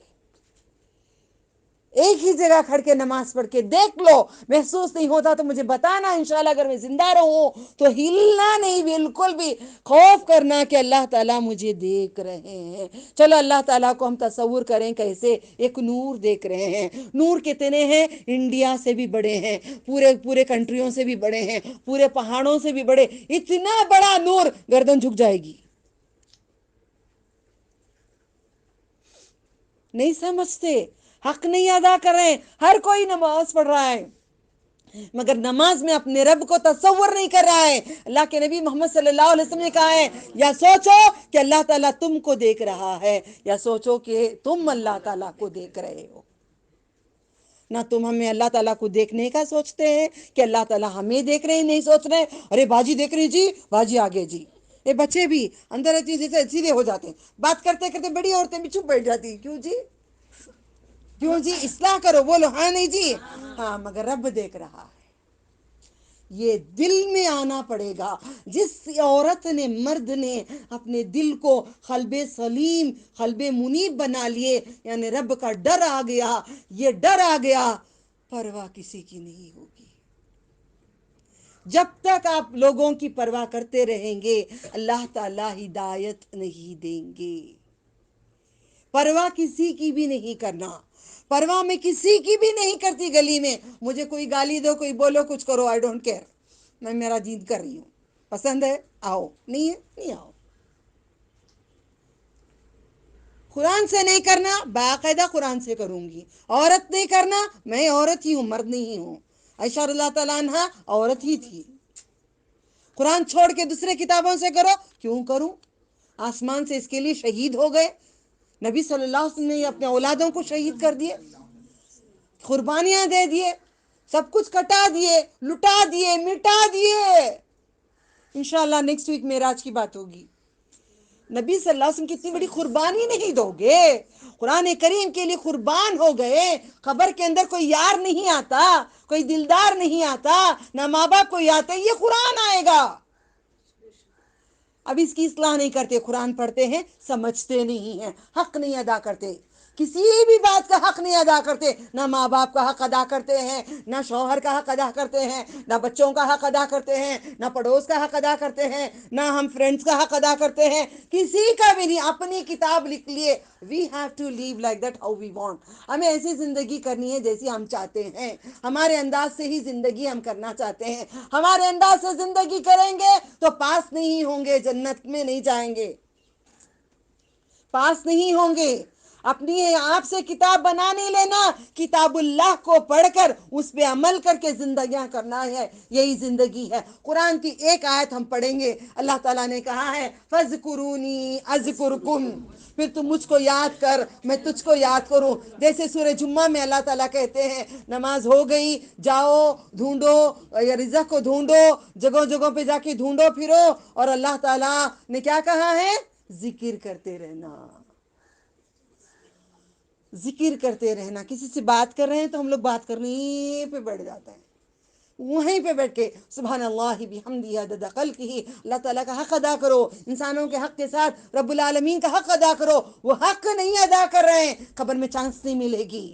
ایک ہی جگہ کھڑ کے نماز پڑھ کے دیکھ لو، محسوس نہیں ہوتا تو مجھے بتانا، انشاءاللہ اگر میں زندہ رہوں تو ہلنا نہیں بالکل بھی، خوف کرنا کہ اللہ تعالیٰ مجھے دیکھ رہے ہیں۔ چلو اللہ تعالیٰ کو ہم تصور کریں کیسے، ایک نور دیکھ رہے ہیں۔ نور کتنے ہیں؟ انڈیا سے بھی بڑے ہیں، پورے کنٹریوں سے بھی بڑے ہیں، پورے پہاڑوں سے بھی بڑے، اتنا بڑا نور، گردن جھک جائے گی۔ نہیں سمجھتے، حق نہیں ادا کر رہے ہیں۔ ہر کوئی نماز پڑھ رہا ہے مگر نماز میں اپنے رب کو تصور نہیں کر رہا ہے۔ اللہ کے نبی محمد صلی اللہ علیہ وسلم نے کہا ہے، یا سوچو کہ اللہ تعالیٰ تم کو دیکھ رہا ہے، یا سوچو کہ تم اللہ تعالیٰ کو دیکھ رہے ہو۔ نہ تم ہمیں اللہ تعالیٰ کو دیکھنے کا سوچتے ہیں کہ اللہ تعالیٰ ہمیں دیکھ رہے ہیں، نہیں سوچ رہے ارے باجی دیکھ رہی جی، باجی آگے جی۔ یہ بچے بھی اندر رہتی جیسے سیدھے ہو جاتے ہیں، بات کرتے کرتے بڑی عورتیں بھی چپ بیٹھ جاتی ہیں، کیوں جی؟ کیوں جی؟ اصلاح کرو، بولو ہاں نہیں جی، ہاں، مگر رب دیکھ رہا ہے۔ یہ دل میں آنا پڑے گا۔ جس عورت نے، مرد نے اپنے دل کو قلب سلیم، قلب منیب بنا لیے، یعنی رب کا ڈر آ گیا، یہ ڈر آ گیا، پرواہ کسی کی نہیں ہوگی۔ جب تک آپ لوگوں کی پرواہ کرتے رہیں گے اللہ تعالیٰ ہدایت نہیں دیں گے۔ پرواہ کسی کی بھی نہیں کرنا، پرواہ میں کسی کی بھی نہیں کرتی۔ گلی میں مجھے کوئی گالی دو، کوئی بولو، کچھ کرو، آئی ڈونٹ کیئر، میں میرا دین کر رہی ہوں، پسند ہے آؤ، نہیں ہے نہیں آؤ۔ قرآن سے نہیں کرنا، باقاعدہ قرآن سے کروں گی۔ عورت نہیں کرنا، میں عورت ہی ہوں، مرد نہیں ہوں۔ عائشہ رضی اللہ تعالیٰ عنہ عورت ہی تھی، قرآن چھوڑ کے دوسرے کتابوں سے کرو. کیوں کروں؟ آسمان سے اس کے لیے شہید ہو گئے. نبی صلی اللہ علیہ وسلم نے اپنے اولادوں کو شہید کر دیے, قربانیاں دے دیے, سب کچھ کٹا دیے, لٹا دیے, مٹا دیے. انشاءاللہ نیکسٹ ویک معراج کی بات ہوگی. نبی صلی اللہ علیہ وسلم کی اتنی بڑی قربانی نہیں دو گے؟ قرآن کریم کے لیے قربان ہو گئے. قبر کے اندر کوئی یار نہیں آتا, کوئی دلدار نہیں آتا, نہ ماں باپ کوئی آتے, یہ قرآن آئے گا. اب اس کی اصلاح نہیں کرتے, قرآن پڑھتے ہیں, سمجھتے نہیں ہیں, حق نہیں ادا کرتے, کسی بھی بات کا حق نہیں ادا کرتے. نہ ماں باپ کا حق ادا کرتے ہیں, نہ شوہر کا حق ادا کرتے ہیں, نہ بچوں کا حق ادا کرتے ہیں, نہ پڑوس کا حق ادا کرتے ہیں, نہ ہم فرینڈز کا حق ادا کرتے ہیں, کسی کا بھی نہیں. اپنی کتاب لکھ لیے, we have to live like that how we want. ہمیں ایسی زندگی کرنی ہے جیسی ہم چاہتے ہیں, ہمارے انداز سے ہی زندگی ہم کرنا چاہتے ہیں. ہمارے انداز سے زندگی کریں گے تو پاس نہیں ہوں گے, جنت میں نہیں جائیں گے, پاس نہیں ہوں گے. اپنی آپ سے کتاب بنا نہیں لینا, کتاب اللہ کو پڑھ کر اس پہ عمل کر کے زندگیاں کرنا ہے, یہی زندگی ہے. قرآن کی ایک آیت ہم پڑھیں گے, اللہ تعالیٰ نے کہا ہے فَاذْكُرُونِي أَذْكُرْكُمْ, پھر تم مجھ کو یاد کر, میں تجھ کو یاد کروں. جیسے سورہ جمعہ میں اللہ تعالیٰ کہتے ہیں نماز ہو گئی, جاؤ ڈھونڈو یا رزق کو ڈھونڈو, جگہوں جگہوں پہ جا کے ڈھونڈو پھرو, اور اللہ تعالیٰ نے کیا کہا ہے؟ ذکر کرتے رہنا, ذکر کرتے رہنا. کسی سے بات کر رہے ہیں تو ہم لوگ بات کرنے پہ بیٹھ جاتے ہیں, وہیں پہ بیٹھ کے سبحان اللہ بحمدہ عدد خلقہ, اللہ تعالیٰ کا حق ادا کرو. انسانوں کے حق کے ساتھ رب العالمین کا حق ادا کرو. وہ حق نہیں ادا کر رہے ہیں, قبر میں چانس نہیں ملے گی.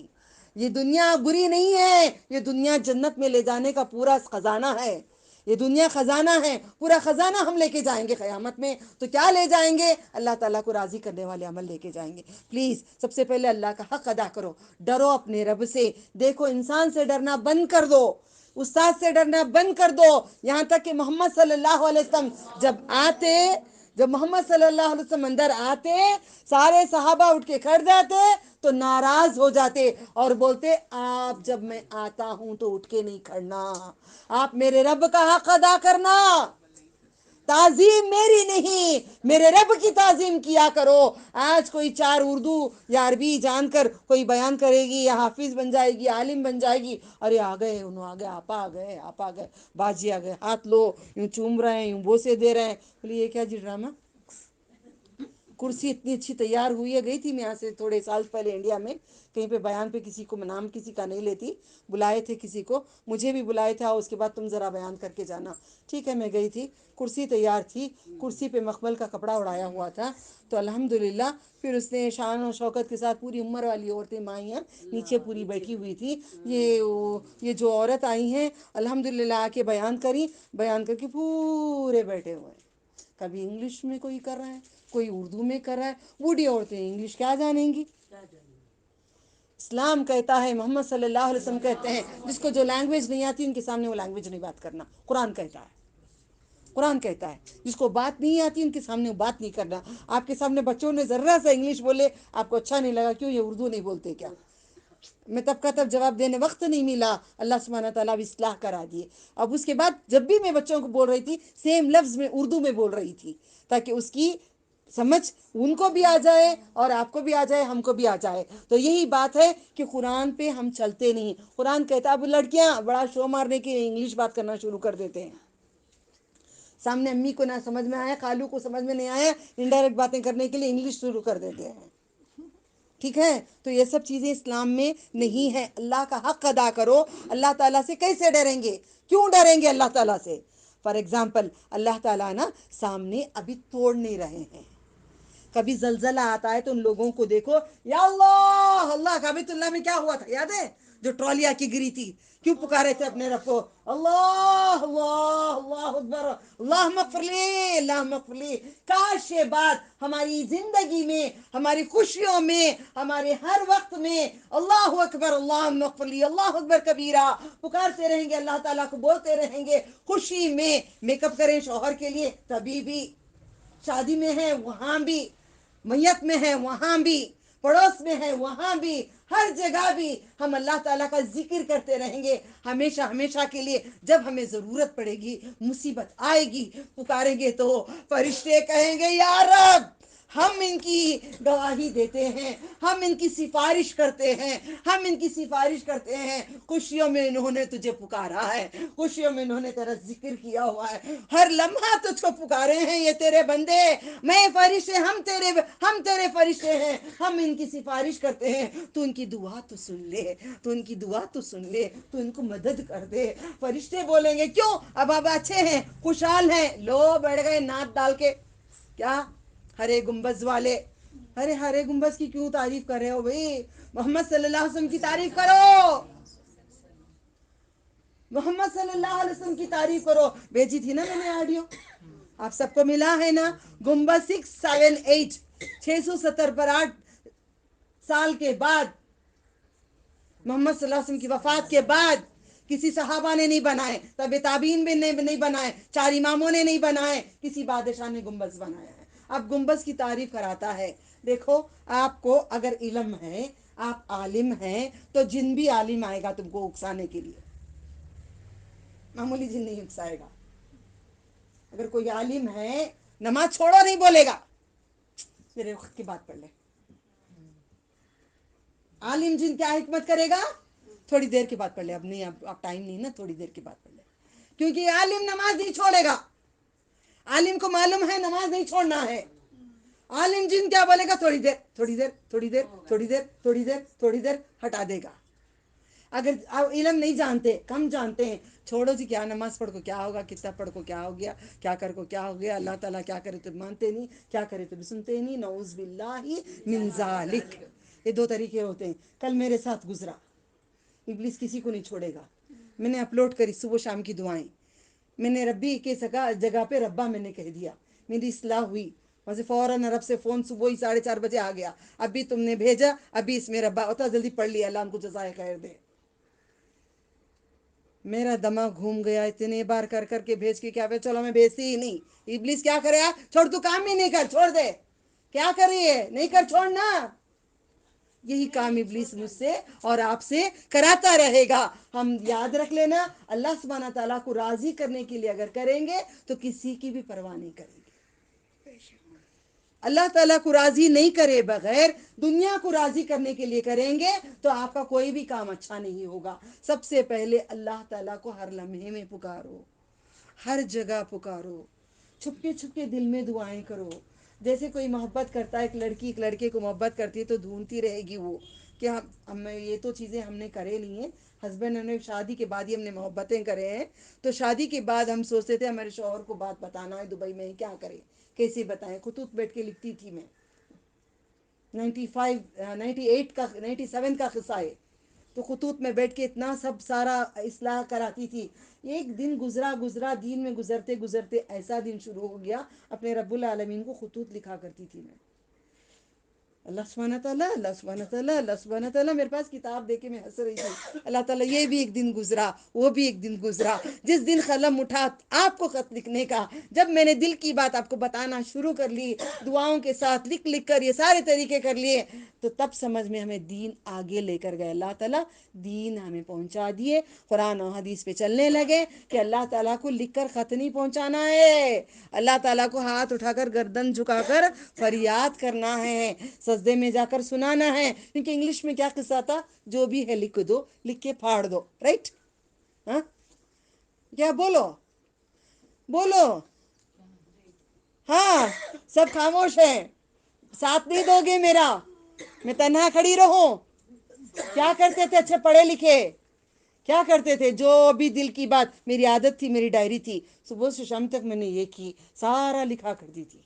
یہ دنیا بری نہیں ہے, یہ دنیا جنت میں لے جانے کا پورا خزانہ ہے. یہ دنیا خزانہ ہے, پورا خزانہ ہم لے کے جائیں گے قیامت میں. تو کیا لے جائیں گے؟ اللہ تعالیٰ کو راضی کرنے والے عمل لے کے جائیں گے. پلیز سب سے پہلے اللہ کا حق ادا کرو, ڈرو اپنے رب سے. دیکھو انسان سے ڈرنا بند کر دو, استاد سے ڈرنا بند کر دو. یہاں تک کہ محمد صلی اللہ علیہ وسلم جب محمد صلی اللہ علیہ وسلم اندر آتے, سارے صحابہ اٹھ کے کھڑ جاتے تو ناراض ہو جاتے اور بولتے آپ جب میں آتا ہوں تو اٹھ کے نہیں کھڑنا, آپ میرے رب کا حق ادا کرنا, تعظیم میری نہیں میرے رب کی تعظیم کیا کرو. آج کوئی چار اردو یا عربی جان کر کوئی بیان کرے گی یا حافظ بن جائے گی, عالم بن جائے گی, ارے آ گئے, انہوں آ گئے, آپا آ گئے, آپا آ گئے, باجی آ گئے, ہاتھ لو, یوں چوم رہے ہیں, یوں بوسے دے رہے ہیں. بولیے یہ کیا جی ڈرامہ. کرسی اتنی اچھی تیار ہوئی ہے, گئی تھی میں یہاں سے تھوڑے سال پہلے انڈیا میں کہیں پہ بیان پہ, کسی کو نام کسی کا نہیں لیتی, بلائے تھے کسی کو, مجھے بھی بلائے تھے, اس کے بعد تم ذرا بیان کر کے جانا. ٹھیک ہے, میں گئی تھی, کرسی تیار تھی, کرسی پہ مخمل کا کپڑا اڑایا ہوا تھا. تو الحمدللہ پھر اس نے شان و شوکت کے ساتھ, پوری عمر والی عورتیں مائیں نیچے پوری بیٹھی ہوئی تھی. یہ جو عورت آئی ہیں الحمدللہ آ کے بیان کری, بیان کر کے پورے بیٹھے ہوئے ہیں. کبھی انگلش میں کوئی کر رہا ہے, کوئی اردو میں کر رہا ہے. بوڑھی عورتیں انگلش کیا جانیں گی. اسلام کہتا ہے, محمد صلی اللہ علیہ وسلم کہتے ہیں, جس کو جو لینگویج نہیں آتی ان کے سامنے وہ لینگویج نہیں بات کرنا. قرآن کہتا ہے, قرآن کہتا ہے جس کو بات نہیں آتی ان کے سامنے وہ بات نہیں کرنا. آپ کے سامنے بچوں نے ذرا سا انگلش بولے, آپ کو اچھا نہیں لگا, کیوں یہ اردو نہیں بولتے کیا. میں تب کا تب جواب دینے وقت نہیں ملا, اللہ سبحانہ تعالیٰ بھی اصلاح کرا دیے. اب اس کے بعد جب بھی میں بچوں کو بول رہی تھی سیم لفظ میں اردو میں بول رہی تھی, تاکہ اس کی سمجھ ان کو بھی آ جائے اور آپ کو بھی آ جائے, ہم کو بھی آ جائے. تو یہی بات ہے کہ قرآن پہ ہم چلتے نہیں. قرآن کہتا ہے, اب لڑکیاں بڑا شو مارنے کی انگلش بات کرنا شروع کر دیتے ہیں, سامنے امی کو نہ سمجھ میں آیا, خالو کو سمجھ میں نہیں آیا, انڈائریکٹ باتیں کرنے کے لیے انگلش شروع کر دیتے ہیں. ٹھیک ہے, تو یہ سب چیزیں اسلام میں نہیں ہے. اللہ کا حق ادا کرو. اللہ تعالیٰ سے کیسے ڈریں گے, کیوں ڈریں گے اللہ تعالیٰ سے؟ فار ایگزامپل اللہ تعالیٰ نا سامنے ابھی توڑ نہیں رہے ہیں. کبھی زلزلہ آتا ہے تو ان لوگوں کو دیکھو, یا اللہ اللہ, کابت اللہ میں کیا ہوا تھا یاد ہے, جو ٹرالی آ کی گری تھی, کیوں پکارے تھے اپنے رب کو, اللہ اللہ اللہ اکبر, اللہم اغفر لی اللہم اغفر لی. کاش یہ بات ہماری زندگی میں, ہماری خوشیوں میں, ہمارے ہر وقت میں اللہ اکبر اللہم اغفر لی اللہ اکبر کبیرہ پکارتے رہیں گے, اللہ تعالیٰ کو بولتے رہیں گے. خوشی میں میک اپ کریں شوہر کے لیے, تبھی بھی شادی میں ہے وہاں بھی, میت میں ہے وہاں بھی, پڑوس میں ہے وہاں بھی، ہر جگہ بھی ہم اللہ تعالیٰ کا ذکر کرتے رہیں گے ہمیشہ ہمیشہ کے لیے. جب ہمیں ضرورت پڑے گی، مصیبت آئے گی، پکاریں گے تو فرشتے کہیں گے یا رب ہم ان کی گواہی دیتے ہیں، ہم ان کی سفارش کرتے ہیں، ہم ان کی سفارش کرتے ہیں. خوشیوں میں انہوں نے تجھے پکارا ہے، خوشیوں میں انہوں نے تیرا ذکر کیا ہوا ہے، ہر لمحہ تجھ کو پکارے ہیں یہ تیرے بندے. میں فرشتے، ہم تیرے فرشتے ہیں، ہم ان کی سفارش کرتے ہیں. تو ان کی دعا تو سن لے، تو ان کی دعا تو سن لے، تو ان کو مدد کر دے. فرشتے بولیں گے کیوں؟ اب آپ اچھے ہیں، خوشحال ہیں، لو بیٹھ گئے نعت ڈال کے. کیا ہرے گنبز والے، ارے ہرے گنبز کی کیوں تعریف کر رہے ہو بھائی؟ محمد صلی اللہ علیہ وسلم کی تعریف کرو، محمد صلی اللہ علیہ وسلم کی تعریف کرو. بھیجی تھی نا میں نے آڈیو، آپ سب کو ملا ہے نا؟ گنبد 678 670 پر 8 سال کے بعد، محمد صلی اللہ علیہ وسلم کی وفات کے بعد کسی صحابہ نے نہیں بنائے، تب تابعین بھی نہیں بنائے، 4 اماموں نے نہیں بنائے، کسی بادشاہ نے گنبد بنایا ہے. اب گنبد کی تعریف کراتا ہے. دیکھو آپ کو اگر علم ہے، آپ عالم ہیں، تو جن بھی عالم آئے گا تم کو اکسانے کے لیے، معمولی جن نہیں اکسائے گا. اگر کوئی عالم ہے، نماز چھوڑو نہیں بولے گا، میرے وقت کی بات پڑھ لے. عالم جن کیا حکمت کرے گا؟ تھوڑی دیر کے بعد پڑھ لے، اب نہیں، اب ٹائم نہیں نا، تھوڑی دیر کے بعد پڑھ لے. کیونکہ عالم نماز نہیں چھوڑے گا، عالم کو معلوم ہے نماز نہیں چھوڑنا ہے. عالم جن کیا بولے گا؟ تھوڑی دیر، تھوڑی دیر، تھوڑی دیر، تھوڑی دیر، تھوڑی دیر، تھوڑی دیر، ہٹا دے گا. اگر آپ علم نہیں جانتے، کم جانتے ہیں، چھوڑو جی، کیا نماز پڑھ کو کیا ہوگا، کتنا پڑھ کو کیا ہو گیا، کیا کر کو کیا ہو گیا، اللہ تعالیٰ کیا کرے تو مانتے نہیں، کیا کرے تو بھی سنتے نہیں. نعوذ باللہ من ذالک. یہ 2 طریقے ہوتے ہیں. کل میرے ساتھ گزرا، ابلیس کسی کو نہیں چھوڑے گا. میں نے اپلوڈ کری صبح شام کی دعائیں، میں نے ربی کے جگہ پہ ربا میں نے کہہ دیا، میری اصلاح ہوئی. وہاں سے فوراً عرب سے فون صبح ہی 4:30 بجے آ گیا، ابھی تم نے بھیجا، ابھی اس میں ربا ہوتا، جلدی پڑھ لیا، اللہ ان کو جزائے خیر دے. میرا دماغ گھوم گیا، اتنے بار کر کر کے بھیج کے کیا پہ، چلو میں بھیجتی ہی نہیں. ابلیس کیا کرے گا؟ چھوڑ، تو کام ہی نہیں کر، چھوڑ دے. کیا کر رہی ہے؟ نہیں کر، چھوڑنا. یہی کام ابلیس مجھ سے اور آپ سے کراتا رہے گا. ہم یاد رکھ لینا، اللہ سبحانہ تعالیٰ کو راضی کرنے کے لیے اگر کریں گے تو کسی کی بھی پرواہ نہیں کریں گے. اللہ تعالیٰ کو راضی نہیں کرے بغیر دنیا کو راضی کرنے کے لیے کریں گے تو آپ کا کوئی بھی کام اچھا نہیں ہوگا. سب سے پہلے اللہ تعالیٰ کو ہر لمحے میں پکارو، ہر جگہ پکارو، چھپکے چھپکے دل میں دعائیں کرو. جیسے کوئی محبت کرتا ہے، ایک لڑکی ایک لڑکے کو محبت کرتی ہے تو ڈھونڈتی رہے گی وہ کہ ہم یہ تو چیزیں ہم نے کرے نہیں ہیں. ہسبینڈ نے شادی کے بعد ہی ہم نے محبتیں کرے ہیں، تو شادی کے بعد ہم سوچتے تھے ہمارے شوہر کو بات بتانا ہے دبئی میں، کیا کریں، کیسے بتائیں. خطوط بیٹھ کے لکھتی تھی میں، 97 کا قصہ ہے. تو خطوط میں بیٹھ کے اتنا سب سارا اصلاح کراتی تھی. ایک دن گزرا دین میں گزرتے گزرتے ایسا دن شروع ہو گیا، اپنے رب العالمین کو خطوط لکھا کرتی تھی میں. اللہ سبحانہ تعالیٰ، اللہ سبحانہ تعالیٰ، اللہ سبحانہ تعالیٰ. میرے پاس کتاب دے کے میں ہنس رہی تھی. اللہ تعالیٰ یہ بھی ایک دن گزرا، وہ بھی ایک دن گزرا. جس دن قلم اٹھا آپ کو خط لکھنے کا، جب میں نے دل کی بات آپ کو بتانا شروع کر لی، دعاؤں کے ساتھ لکھ لکھ کر یہ سارے طریقے کر لیے، تو تب سمجھ میں ہمیں دین آگے لے کر گئے. اللہ تعالیٰ دین ہمیں پہنچا دیے. قرآن و حدیث پہ چلنے لگے کہ اللہ تعالیٰ کو لکھ کر خط نہیں پہنچانا ہے، اللہ تعالیٰ کو ہاتھ اٹھا کر گردن جھکا کر فریاد کرنا ہے، سجدے میں جا کر سنانا ہے. کیونکہ انگلش میں کیا قصہ تھا، جو بھی ہے لکھ دو، لکھ کے پھاڑ دو. رائٹ؟ ہاں، کیا بولو بولو. ہاں، سب خاموش ہیں، ساتھ نہیں دو گے میرا، میں تنہا کھڑی رہوں. کیا کرتے تھے اچھے پڑھے لکھے؟ کیا کرتے تھے؟ جو بھی دل کی بات، میری عادت تھی، میری ڈائری تھی، صبح سے شام تک میں نے یہ کی، سارا لکھا کرتی تھی.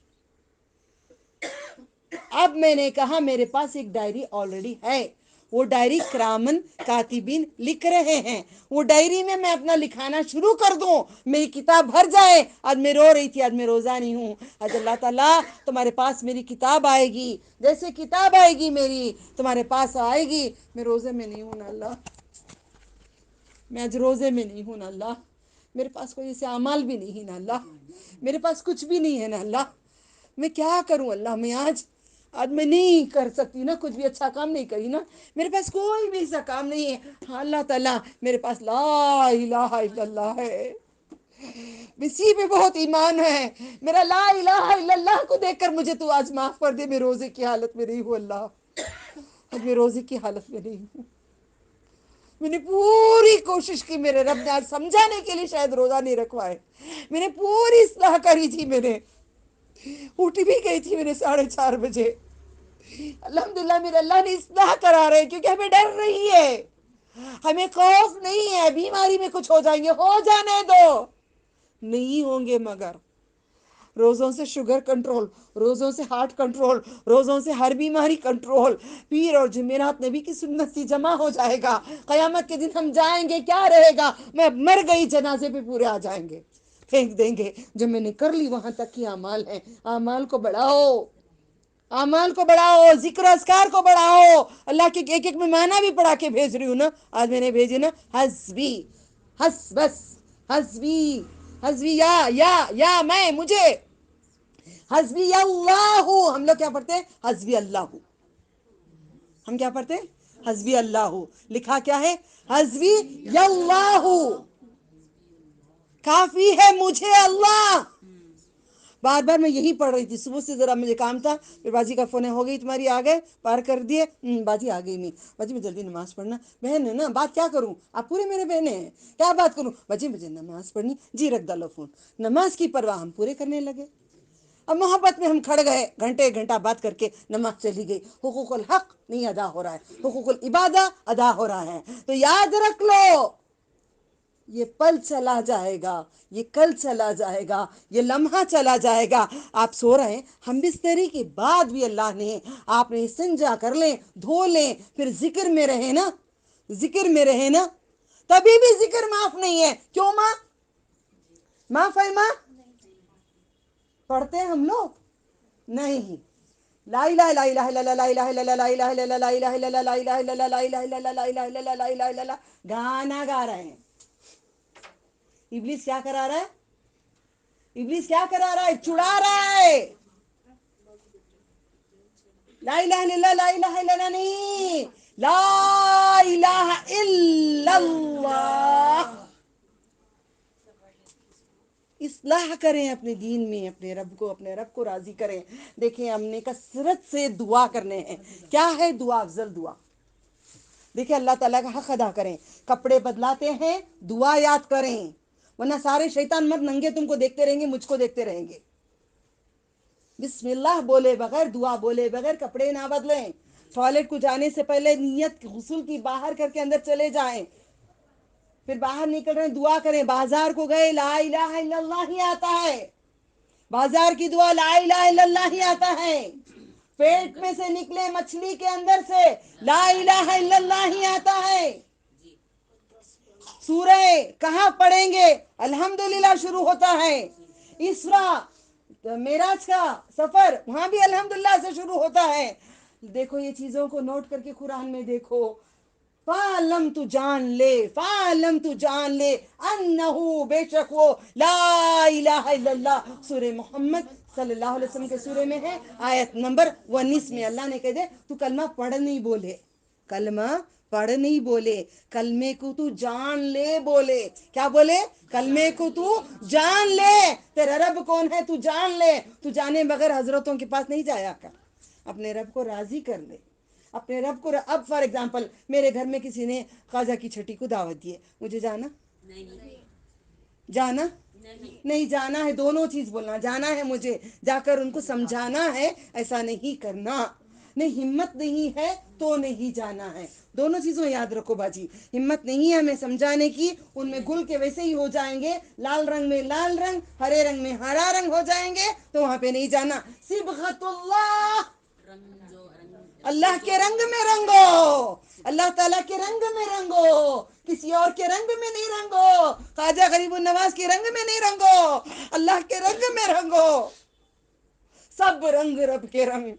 اب میں نے کہا میرے پاس ایک ڈائری آلریڈی ہے، وہ ڈائری کرامن کاتبین لکھ رہے ہیں، وہ ڈائری میں اپنا لکھانا شروع کر دوں، میری کتاب بھر جائے. آج میں رو رہی تھی، آج میں روزہ نہیں ہوں. آج اللہ تعالیٰ تمہارے پاس میری کتاب آئے گی، جیسے کتاب آئے گی میری تمہارے پاس آئے گی. میں روزے میں نہیں ہوں نا اللہ، میں آج روزے میں نہیں ہوں نا اللہ، میرے پاس کوئی ایسے اعمال بھی نہیں نا اللہ، میرے پاس کچھ بھی نہیں ہے نا اللہ. میں کیا کروں اللہ؟ میں آج میں نہیں کر سکتی نا، کچھ بھی اچھا کام نہیں کری نا، میرے پاس کوئی بھی ایسا کام نہیں ہے. ہاں اللہ تعالیٰ میرے پاس لا الہ الا اللہ ہے، اسی پہ بہت ایمان ہے میرا. لا الہ الا اللہ کو دیکھ کر مجھے تو آج معاف کر دے، میں روزے کی حالت میں نہیں ہوں اللہ، آج میں روزے کی حالت میں نہیں ہوں. میں نے پوری کوشش کی، میرے رب نے آج سمجھانے کے لیے شاید روزہ نہیں رکھوائے. میں نے پوری اصلاح کری تھی، میں نے اٹھ بھی گئی تھی، میں نے 4:30 بجے. الحمدللہ میرے اللہ نے اصلاح کرا رہے، کیونکہ ہمیں ڈر نہیں ہے، ہمیں خوف نہیں ہے بیماری میں کچھ ہو جائیں گے، ہو جانے دو، نہیں ہوں گے. مگر روزوں سے شوگر کنٹرول، روزوں سے ہارٹ کنٹرول، روزوں سے ہر بیماری کنٹرول. پیر اور جمعرات نبی کی سنت سے جمع ہو جائے گا. قیامت کے دن ہم جائیں گے، کیا رہے گا؟ میں مر گئی جنازے پہ پورے آ جائیں گے، پھینک دیں گے. جو میں نے کر لی وہاں تک کی اعمال ہیں، اعمال کو بڑھاؤ، اعمال کو بڑھاؤ، ذکر اذکار کو بڑھاؤ. اللہ کے ایک ایک میں معنی بھی پڑھا کے بھیج رہی ہوں نا. آج میں نے بھیجے نا، حسبی، حس بس، حسبی، حسبی یا میں، مجھے، حسبی اللہ. ہم لوگ کیا پڑھتے ہیں؟ حسبی اللہ. ہم کیا پڑھتے ہیں؟ حسبی اللہ. لکھا کیا ہے؟ حسبی اللہ، کافی ہے مجھے اللہ. بار بار میں یہی پڑھ رہی تھی صبح سے، ذرا مجھے کام تھا، پھر باجی کا فون ہے، ہو گئی تمہاری، آ گئے، پار کر دیے. باجی آ گئی نہیں، باجی میں جلدی نماز پڑھنا. بہن ہے نا، بات کیا کروں، آپ پورے میرے بہنیں ہیں، کیا بات کروں باجی، مجھے نماز پڑھنی. جی رکھ ڈالو فون. نماز کی پرواہ ہم پورے کرنے لگے. اب محبت میں ہم کھڑ گئے، گھنٹے ایک گھنٹہ بات کر کے نماز چلی گئی. حقوق الحق نہیں ادا ہو رہا ہے، حقوق العبادہ ادا ہو رہا ہے. تو یاد رکھ لو، یہ پل چلا جائے گا، یہ کل چلا جائے گا، یہ لمحہ چلا جائے گا. آپ سو رہے ہیں، ہم بستری کے بعد بھی اللہ نے، آپ نے استنجا کر لیں، دھو لیں، پھر ذکر میں رہے نا، ذکر میں رہے نا، تبھی بھی ذکر معاف نہیں ہے. کیوں ماں؟ معاف ہے ماں؟ پڑھتے ہیں ہم لوگ نہیں. لا الہ لا الہ الا اللہ، لا الہ الا اللہ، لا الہ الا اللہ، لا الہ الا اللہ، لا الہ الا اللہ، لا الہ الا اللہ، لا الہ الا اللہ، لا الہ الا اللہ، گانا گا رہے ہیں. ابلیس کیا کرا رہا ہے؟ ابلیس کیا کرا رہا ہے؟ چڑا رہا ہے. لا الہ الا اللہ، لا الہ الا اللہ نہیں، لا الہ الا اللہ. اصلاح کریں اپنے دین میں، اپنے رب کو راضی کریں. دیکھیں ہم نے کثرت سے دعا کرنے ہیں. کیا ہے دعا؟ افضل دعا. دیکھیں اللہ تعالیٰ کا حق ادا کریں. کپڑے بدلاتے ہیں، دعا یاد کریں، ورنہ سارے شیطان مت ننگے تم کو دیکھتے رہیں گے، مجھ کو دیکھتے رہیں گے. بسم اللہ بولے بغیر، دعا بولے بغیر کپڑے نہ بدلیں. ٹوائلٹ کو جانے سے پہلے نیت غسل کی باہر کر کے اندر چلے جائیں. پھر باہر نکل رہے دعا کریں. بازار کو گئے، لا الہ الا اللہ ہی آتا ہے. بازار کی دعا لا الہ الا اللہ ہی آتا ہے. پیٹ میں سے نکلے مچھلی کے اندر سے، لا الہ الا اللہ ہی آتا ہے. سورہ کہاں پڑھیں گے؟ الحمدللہ شروع ہوتا ہے. اسراء، معراج کا سفر، وہاں بھی الحمدللہ سے شروع ہوتا ہے. دیکھو یہ چیزوں کو نوٹ کر کے قرآن میں دیکھو. فَعَلَمْ تو جان لے، فَعَلَمْ تو جان لے، انہو بے شک وہ، لا الہ الا اللہ. سورہ محمد صلی اللہ علیہ وسلم کے سورے میں ہے، آیت نمبر 19 میں اللہ نے کہہ دے تو کلمہ پڑھ نہیں بولے، کلمہ پڑھ نہیں بولے، کلمے کو تو جان لے بولے. کیا بولے؟ کلمے کو تو جان لے. تیرا رب کون ہے تو جان لے. تو جانے بغیر حضرتوں کے پاس نہیں جایا کر. اپنے رب کو راضی کر لے. اپنے رب کو اب فار ایگزامپل میرے گھر میں کسی نے خواجہ کی چھٹی کو دعوت دی ہے، مجھے جانا؟ جانا نہیں جانا ہے. دونوں چیز بولنا، جانا ہے مجھے، جا کر ان کو سمجھانا ہے ایسا نہیں کرنا. نہیں ہمت نہیں ہے تو نہیں جانا ہے. دونوں چیزوں یاد رکھو باجی. ہمت نہیں ہے ہمیں سمجھانے کی، ان میں گل کے ویسے ہی ہو جائیں گے، لال رنگ میں لال رنگ، ہرے رنگ میں ہرا رنگ ہو جائیں گے، تو وہاں پہ نہیں جانا. صبغت اللہ، اللہ کے رنگ میں رنگو، اللہ تعالیٰ کے رنگ میں رنگو، کسی اور کے رنگ میں نہیں رنگو، خواجہ غریب النواز کے رنگ میں نہیں رنگو، اللہ کے رنگ میں رنگو. سب رنگ رب کے رنگ.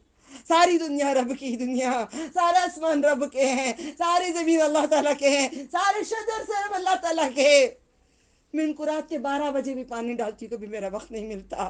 ساری دنیا رب کی دنیا، سارا آسمان رب کے ہیں، ساری زمین اللہ تعالیٰ کے ہیں، سارے شجر سے اللہ تعالیٰ کے. میں ان کو رات کے 12 بجے بھی پانی ڈالتی تو بھی میرا وقت نہیں ملتا.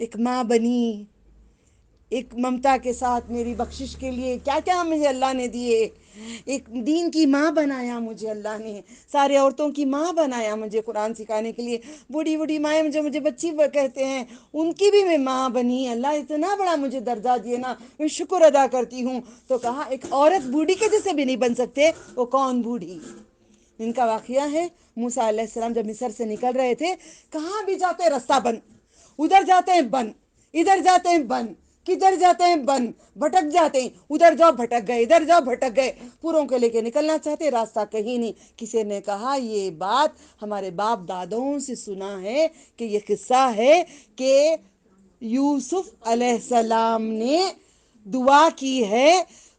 ایک ماں بنی، ایک ممتا کے ساتھ میری بخشش کے لیے کیا کیا مجھے اللہ نے دیے، ایک دین کی ماں بنایا مجھے اللہ نے، سارے عورتوں کی ماں بنایا مجھے قرآن سکھانے کے لیے، بوڑھی بوڑھی مائیں جو مجھے بچی کہتے ہیں ان کی بھی میں ماں بنی، اللہ اتنا بڑا مجھے درجہ دیے نا، میں شکر ادا کرتی ہوں۔ تو کہا ایک عورت بوڑھی کے جیسے بھی نہیں بن سکتے، وہ کون بوڑھی؟ ان کا واقعہ ہے موسیٰ علیہ السلام جب مصر سے نکل رہے تھے، کہاں بھی جاتے رستہ بند، ادھر جاتے ہیں بند، ادھر جاتے ہیں بند، کدھر جاتے ہیں بند، بھٹک جاتے ہیں، ادھر جاؤ بھٹک گئے، ادھر جاؤ بھٹک گئے، پوروں کو لے کے نکلنا چاہتے راستہ کہیں نہیں۔ کسی نے کہا یہ بات ہمارے باپ دادوں سے سنا ہے کہ یہ قصہ ہے کہ یوسف علیہ السلام نے دعا کی ہے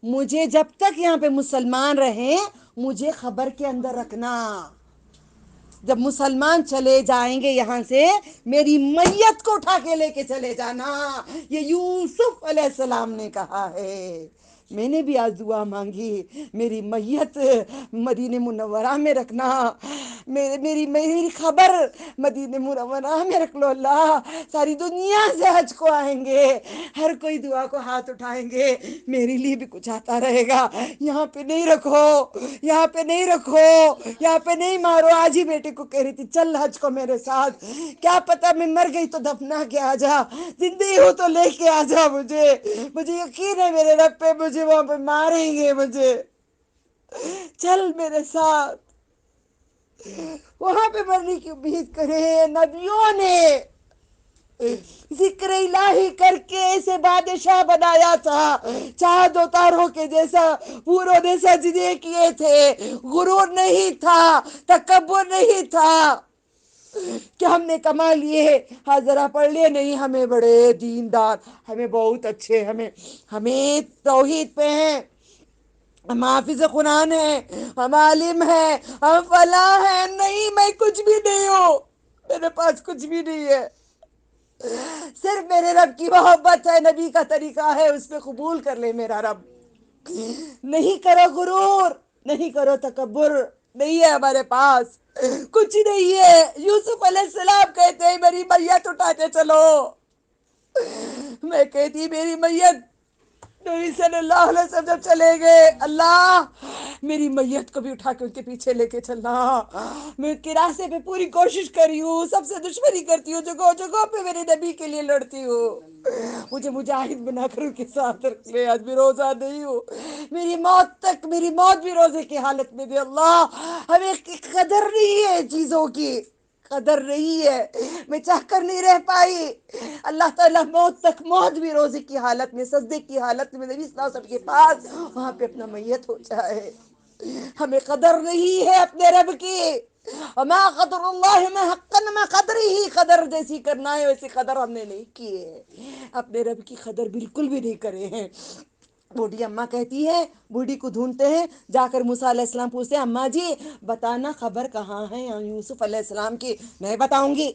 مجھے جب تک یہاں پہ مسلمان رہیں مجھے خبر کے اندر رکھنا، جب مسلمان چلے جائیں گے یہاں سے میری میت کو اٹھا کے لے کے چلے جانا، یہ یوسف علیہ السلام نے کہا ہے۔ میں نے بھی آج دعا مانگی میری میت مدینہ منورہ میں رکھنا، میری خبر مدینہ منورہ میں رکھ لو اللہ، ساری دنیا سے حج کو آئیں گے، ہر کوئی دعا کو ہاتھ اٹھائیں گے، میرے لیے بھی کچھ آتا رہے گا، یہاں پہ نہیں رکھو، یہاں پہ نہیں رکھو، یہاں پہ نہیں مارو۔ آج ہی بیٹے کو کہہ رہی تھی چل حج کو میرے ساتھ، کیا پتا میں مر گئی تو دفنا کے آ جا، زندگی ہو تو لے کے آ جا، مجھے یقین ہے میرے رب پہ مجھے وہاں پہ ماریں گے، مجھے چل میرے ساتھ، وہاں پہ مرنے کی امید کرے۔ نبیوں نے ذکر الہی کر کے ایسے بادشاہ بنایا تھا، چاند و تاروں کے جیسا، پوروں نے سجدے کیے تھے، غرور نہیں تھا، تکبر نہیں تھا کہ ہم نے کما لیے، ہاں ذرا پڑھ لیے، نہیں ہمیں بڑے دیندار، ہمیں بہت اچھے، ہمیں توحید پہ ہیں، ہم حافظ قرآن ہیں، ہم عالم ہیں، ہم فلاں ہیں، نہیں میں کچھ بھی نہیں ہوں، میرے پاس کچھ بھی نہیں ہے، صرف میرے رب کی محبت ہے، نبی کا طریقہ ہے، اس پہ قبول کر لے میرا رب۔ نہیں کرو غرور، نہیں کرو تکبر، نہیں ہے ہمارے پاس کچھ نہیں ہے۔ یوسف علیہ السلام کہتے ہیں میری میت اٹھا کے چلو، میں کہتی میری میت، نبی صلی اللہ علیہ وسلم جب چلے گئے، اللہ میری میت کو بھی اٹھا کے ان کے پیچھے لے کے چلنا، میں کے راستے پہ پوری کوشش کری ہوں، سب سے دشمنی کرتی ہوں، جگہ جگہ پہ میرے نبی کے لیے لڑتی ہوں، مجھے مجاہد بنا کر ان کے ساتھ رکھ لے، آج بھی روزہ نہیں ہوں، میری موت تک، میری موت بھی روزے کی حالت میں دے اللہ، ہمیں قدر نہیں ہے چیزوں کی، قدر نہیں ہے، میں چاہ کر نہیں رہ پائی، اللہ تعالیٰ موت تک، موت بھی روزے کی حالت میں، سجدے کی حالت میں نبی صلی اللہ علیہ وسلم کے پاس وہاں پہ اپنا میت ہو جائے، ہمیں قدر نہیں ہے اپنے رب کی، وما قدر اللہ میں حقا میں قدر ہی، قدر جیسی کرنا ہے ویسی قدر ہم نے نہیں کی ہے، اپنے رب کی قدر بالکل بھی نہیں کرے ہیں۔ بوڑھی اماں کہتی ہے، بوڑھی کو ڈھونڈتے ہیں، جا کر موسیٰ علیہ السلام پوچھتے ہیں اماں جی بتانا خبر کہاں ہے یوسف علیہ السلام کی، نہیں بتاؤں گی،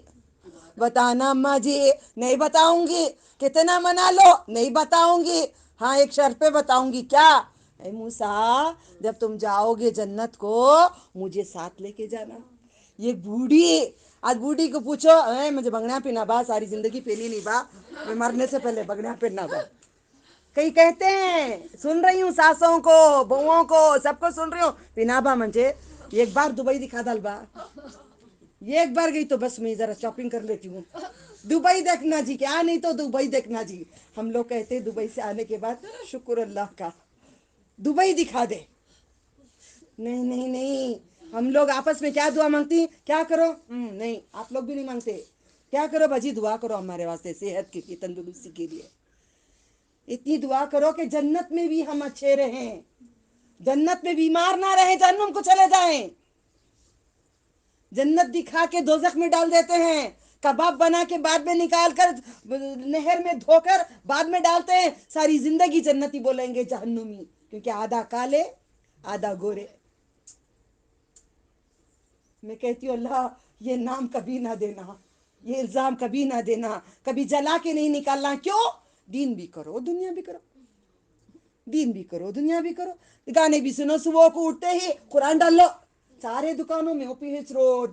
بتانا اماں جی، نہیں بتاؤں گی، کتنا منا لو، نہیں بتاؤں گی، ہاں ایک شرط پہ بتاؤں گی، کیا؟ اے موسیٰ جب تم جاؤ گے جنت کو مجھے ساتھ لے کے جانا۔ یہ بوڑھی، آج بوڑھی کو پوچھو اے مجھے بنگنا پہنا با، ساری زندگی پہنی نہیں با، میں مرنے سے پہلے بنگنا پہننا با، کئی کہتے ہیں، سن رہی ہوں ساسوں کو، بہووں کو، سب کو سن رہی ہوں، پہنا با مجھے، ایک بار دبئی دکھا دل با، یہ ایک بار گئی تو بس میں ذرا شاپنگ کر لیتی ہوں، دبئی دیکھنا جی، کیا نہیں تو دبئی دیکھنا جی، ہم لوگ کہتے ہیں دبئی سے آنے کے بعد شکر اللہ کا، دبئی دکھا دے، نہیں نہیں نہیں، ہم لوگ آپس میں کیا دعا مانگتی، کیا کرو، نہیں آپ لوگ بھی نہیں مانگتے، کیا کرو باجی دعا کرو ہمارے واسطے صحت کی تندرستی کے لیے، اتنی دعا کرو کہ جنت میں بھی ہم اچھے رہیں، جنت میں بیمار نہ رہیں، جہنم کو چلے جائیں، جنت دکھا کے دوزخ میں ڈال دیتے ہیں، کباب بنا کے بعد میں نکال کر نہر میں دھو کر بعد میں ڈالتے ہیں، ساری زندگی جنتی بولیں گے جہنمی، کیونکہ آدھا کالے آدھا گورے۔ میں کہتی ہوں اللہ یہ نام کبھی نہ دینا، یہ الزام کبھی نہ دینا، کبھی جلا کے نہیں نکالنا، کیوں؟ دین بھی کرو دنیا بھی کرو، دین بھی کرو دنیا بھی کرو، گانے بھی سنو، صبح کو اٹھتے ہی قرآن ڈال لو، سارے دکانوں میں او پی ایچ روڈ،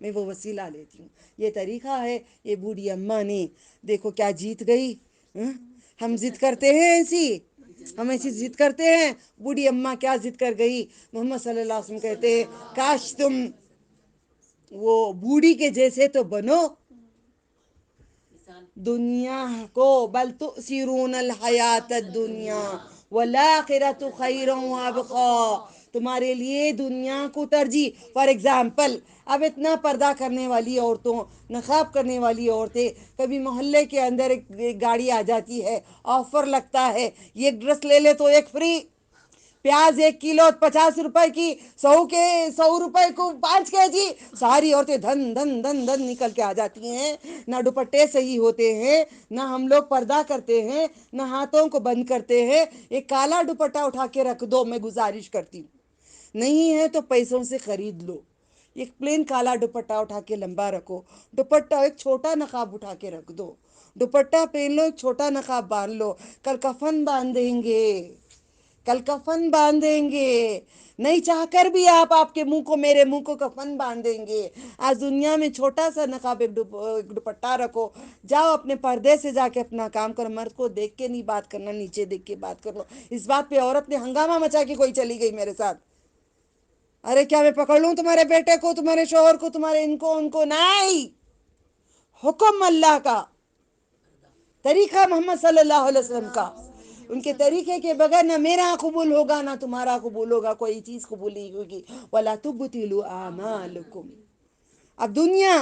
میں وہ وسیلہ لیتی ہوں. یہ طریقہ ہے. یہ بوڑھی اماں نے دیکھو کیا جیت گئی. ہم ضد کرتے ہیں ایسی، ہم ایسی ضد کرتے ہیں. بوڑھی اماں کیا ضد کر گئی. محمد صلی اللہ علیہ وسلم کہتے ہیں کاش تم وہ بوڑھی کے جیسے تو بنو. دنیا کو بل تؤثرون الحیات الدنیا والآخرۃ خیر وابقا. تمہارے لیے دنیا کو ترجیح. فار ایگزامپل اب اتنا پردہ کرنے والی عورتوں، نقاب کرنے والی عورتیں، کبھی محلے کے اندر ایک گاڑی آ جاتی ہے، آفر لگتا ہے، یہ ڈریس لے لے تو ایک فری. پیاز 1 کلو 50 روپے کی، 100 روپے کو 5 kg. ساری عورتیں دھن دھن دھن دھن نکل کے آ جاتی ہیں. نہ دوپٹے صحیح ہوتے ہیں، نہ ہم لوگ پردہ کرتے ہیں، نہ ہاتھوں کو بند کرتے ہیں. ایک کالا دوپٹہ اٹھا کے رکھ دو، میں گزارش کرتی ہوں. نہیں ہے تو پیسوں سے خرید لو. ایک پلین کالا دوپٹہ اٹھا کے لمبا رکھو. دوپٹہ ایک چھوٹا نقاب اٹھا کے رکھ دو. دوپٹہ پہن لو، ایک چھوٹا نقاب باندھ لو. کل کفن باندھیں گے، کل کفن باندھیں گے. نہیں چاہ کر بھی آپ کے منہ کو، میرے منہ کو کفن باندھیں گے. آج دنیا میں چھوٹا سا نقاب، ایک دوپٹہ رکھو. جاؤ اپنے پردے سے جا کے اپنا کام کرو. مرد کو دیکھ کے نہیں بات کرنا، نیچے دیکھ کے بات کرو. اس بات پہ عورت نے ہنگامہ مچا کے کوئی چلی گئی میرے ساتھ. ارے کیا میں پکڑ لوں تمہارے بیٹے کو، تمہارے شوہر کو، تمہارے ان کو؟ نہیں. حکم اللہ کا، طریقہ محمد صلی اللہ علیہ وسلم کا. ان کے طریقے کے بغیر نہ میرا قبول ہوگا، نہ تمہارا قبول ہوگا. کوئی چیز قبول نہیں ہوگی. وَلَا تُبْطِلُوا أَعْمَالَكُمْ. اب دنیا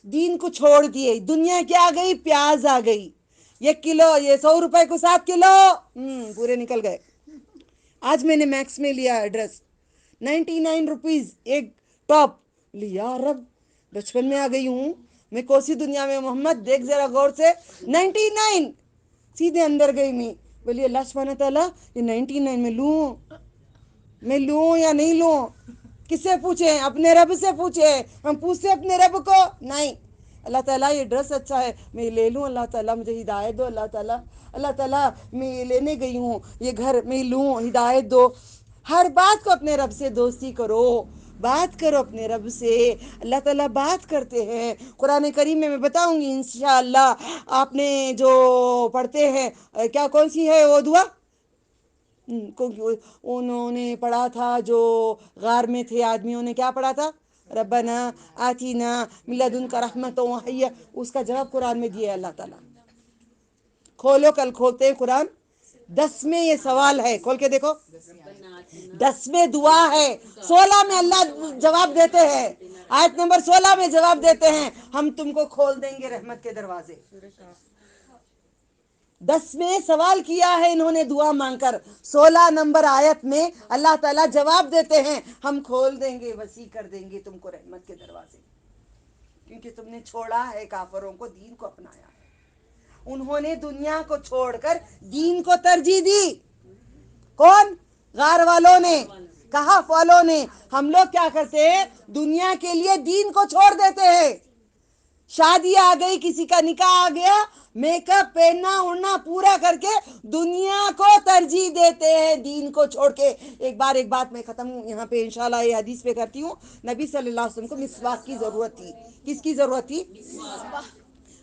دین کو چھوڑ دیے. دنیا کیا آ گئی؟ پیاز آ گئی. 1 کلو، یہ 100 روپے کو 7 کلو پورے نکل گئے. آج میں نے میکس میں لیا ایڈریس، 99 روپیز ایک ٹاپ لیا. رب بچپن میں آ گئی ہوں میں. کوسی دنیا میں محمد، دیکھ ذرا غور سے. 99 سیدھے اندر گئی میں. بولی اللہ سبحانہ تعالیٰ یہ 99 میں لوں یا نہیں لوں؟ کس سے پوچھیں؟ اپنے رب سے پوچھیں. ہم پوچھتے اپنے رب کو؟ نہیں. اللہ تعالیٰ یہ ڈریس اچھا ہے، میں لے لوں. اللہ تعالیٰ مجھے ہدایت دو. اللہ تعالیٰ میں یہ لینے گئی ہوں، یہ گھر میں لوں، ہدایت دو. ہر بات کو اپنے رب سے دوستی کرو. بات کرو اپنے رب سے. اللہ تعالیٰ بات کرتے ہیں. قرآن کریم میں بتاؤں گی انشاءاللہ. آپ نے جو پڑھتے ہیں، کیا کون سی ہے وہ دعا؟ انہوں نے پڑھا تھا جو غار میں تھے آدمیوں نے، کیا پڑھا تھا؟ ربنا آتینا من لدنک رحمۃ وہیّ. اس کا جواب قرآن میں دیا ہے اللہ تعالیٰ. کھولو، کل کھولتے ہیں قرآن. 10 میں یہ سوال ہے، کھول کے دیکھو. 10 میں دعا ہے، 16 میں اللہ جواب دیتے ہیں. آیت نمبر 16 میں جواب دیتے ہیں ہم تم کو کھول دیں گے رحمت کے دروازے. 10 میں سوال کیا ہے انہوں نے دعا مانگ کر. 16 نمبر آیت میں اللہ تعالیٰ جواب دیتے ہیں ہم کھول دیں گے، وسیع کر دیں گے تم کو رحمت کے دروازے. کیونکہ تم نے چھوڑا ہے کافروں کو، دین کو اپنایا ہے. انہوں نے دنیا کو چھوڑ کر دین کو ترجیح دی. کون؟ غار والوں نے، کہف والوں نے. ہم لوگ کیا کرتے ہیں؟ دنیا کے لیے دین کو چھوڑ دیتے ہیں. شادی آ گئی، کسی کا نکاح آ گیا، میک اپ پہننا اڑنا پورا کر کے دنیا کو ترجیح دیتے ہیں دین کو چھوڑ کے. ایک بات میں ختم یہاں پہ انشاءاللہ یہ حدیث پہ کرتی ہوں. نبی صلی اللہ علیہ وسلم کو مسواک کی ضرورت تھی. کس کی ضرورت تھی؟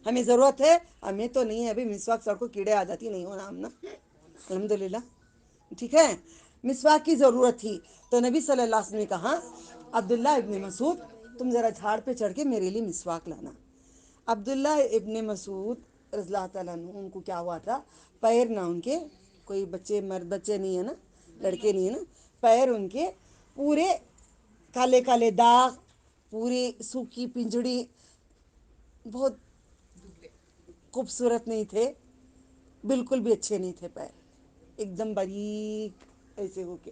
ہمیں ضرورت ہے؟ ہمیں تو نہیں ہے ابھی. مسواک سڑ کو کیڑے آ جاتی، نہیں ہونا ہم نا، الحمدللہ. ٹھیک ہے، مسواک کی ضرورت تھی. تو نبی صلی اللہ علیہ وسلم نے کہا عبداللہ ابن مسعود تم ذرا جھاڑ پہ چڑھ کے میرے لیے مسواک لانا. عبداللہ ابن مسعود رضی اللہ تعالیٰ عنہ، ان کو کیا ہوا تھا؟ پیر نہ ان کے، کوئی بچے مرد بچے نہیں ہے نا، لڑکے نہیں ہے نا، پیر ان کے پورے کالے کالے داغ، پوری سوکھی پنجڑی، بہت خوبصورت نہیں تھے، بالکل بھی اچھے نہیں تھے. پیر ایک دم باریک ایسے ہو کے،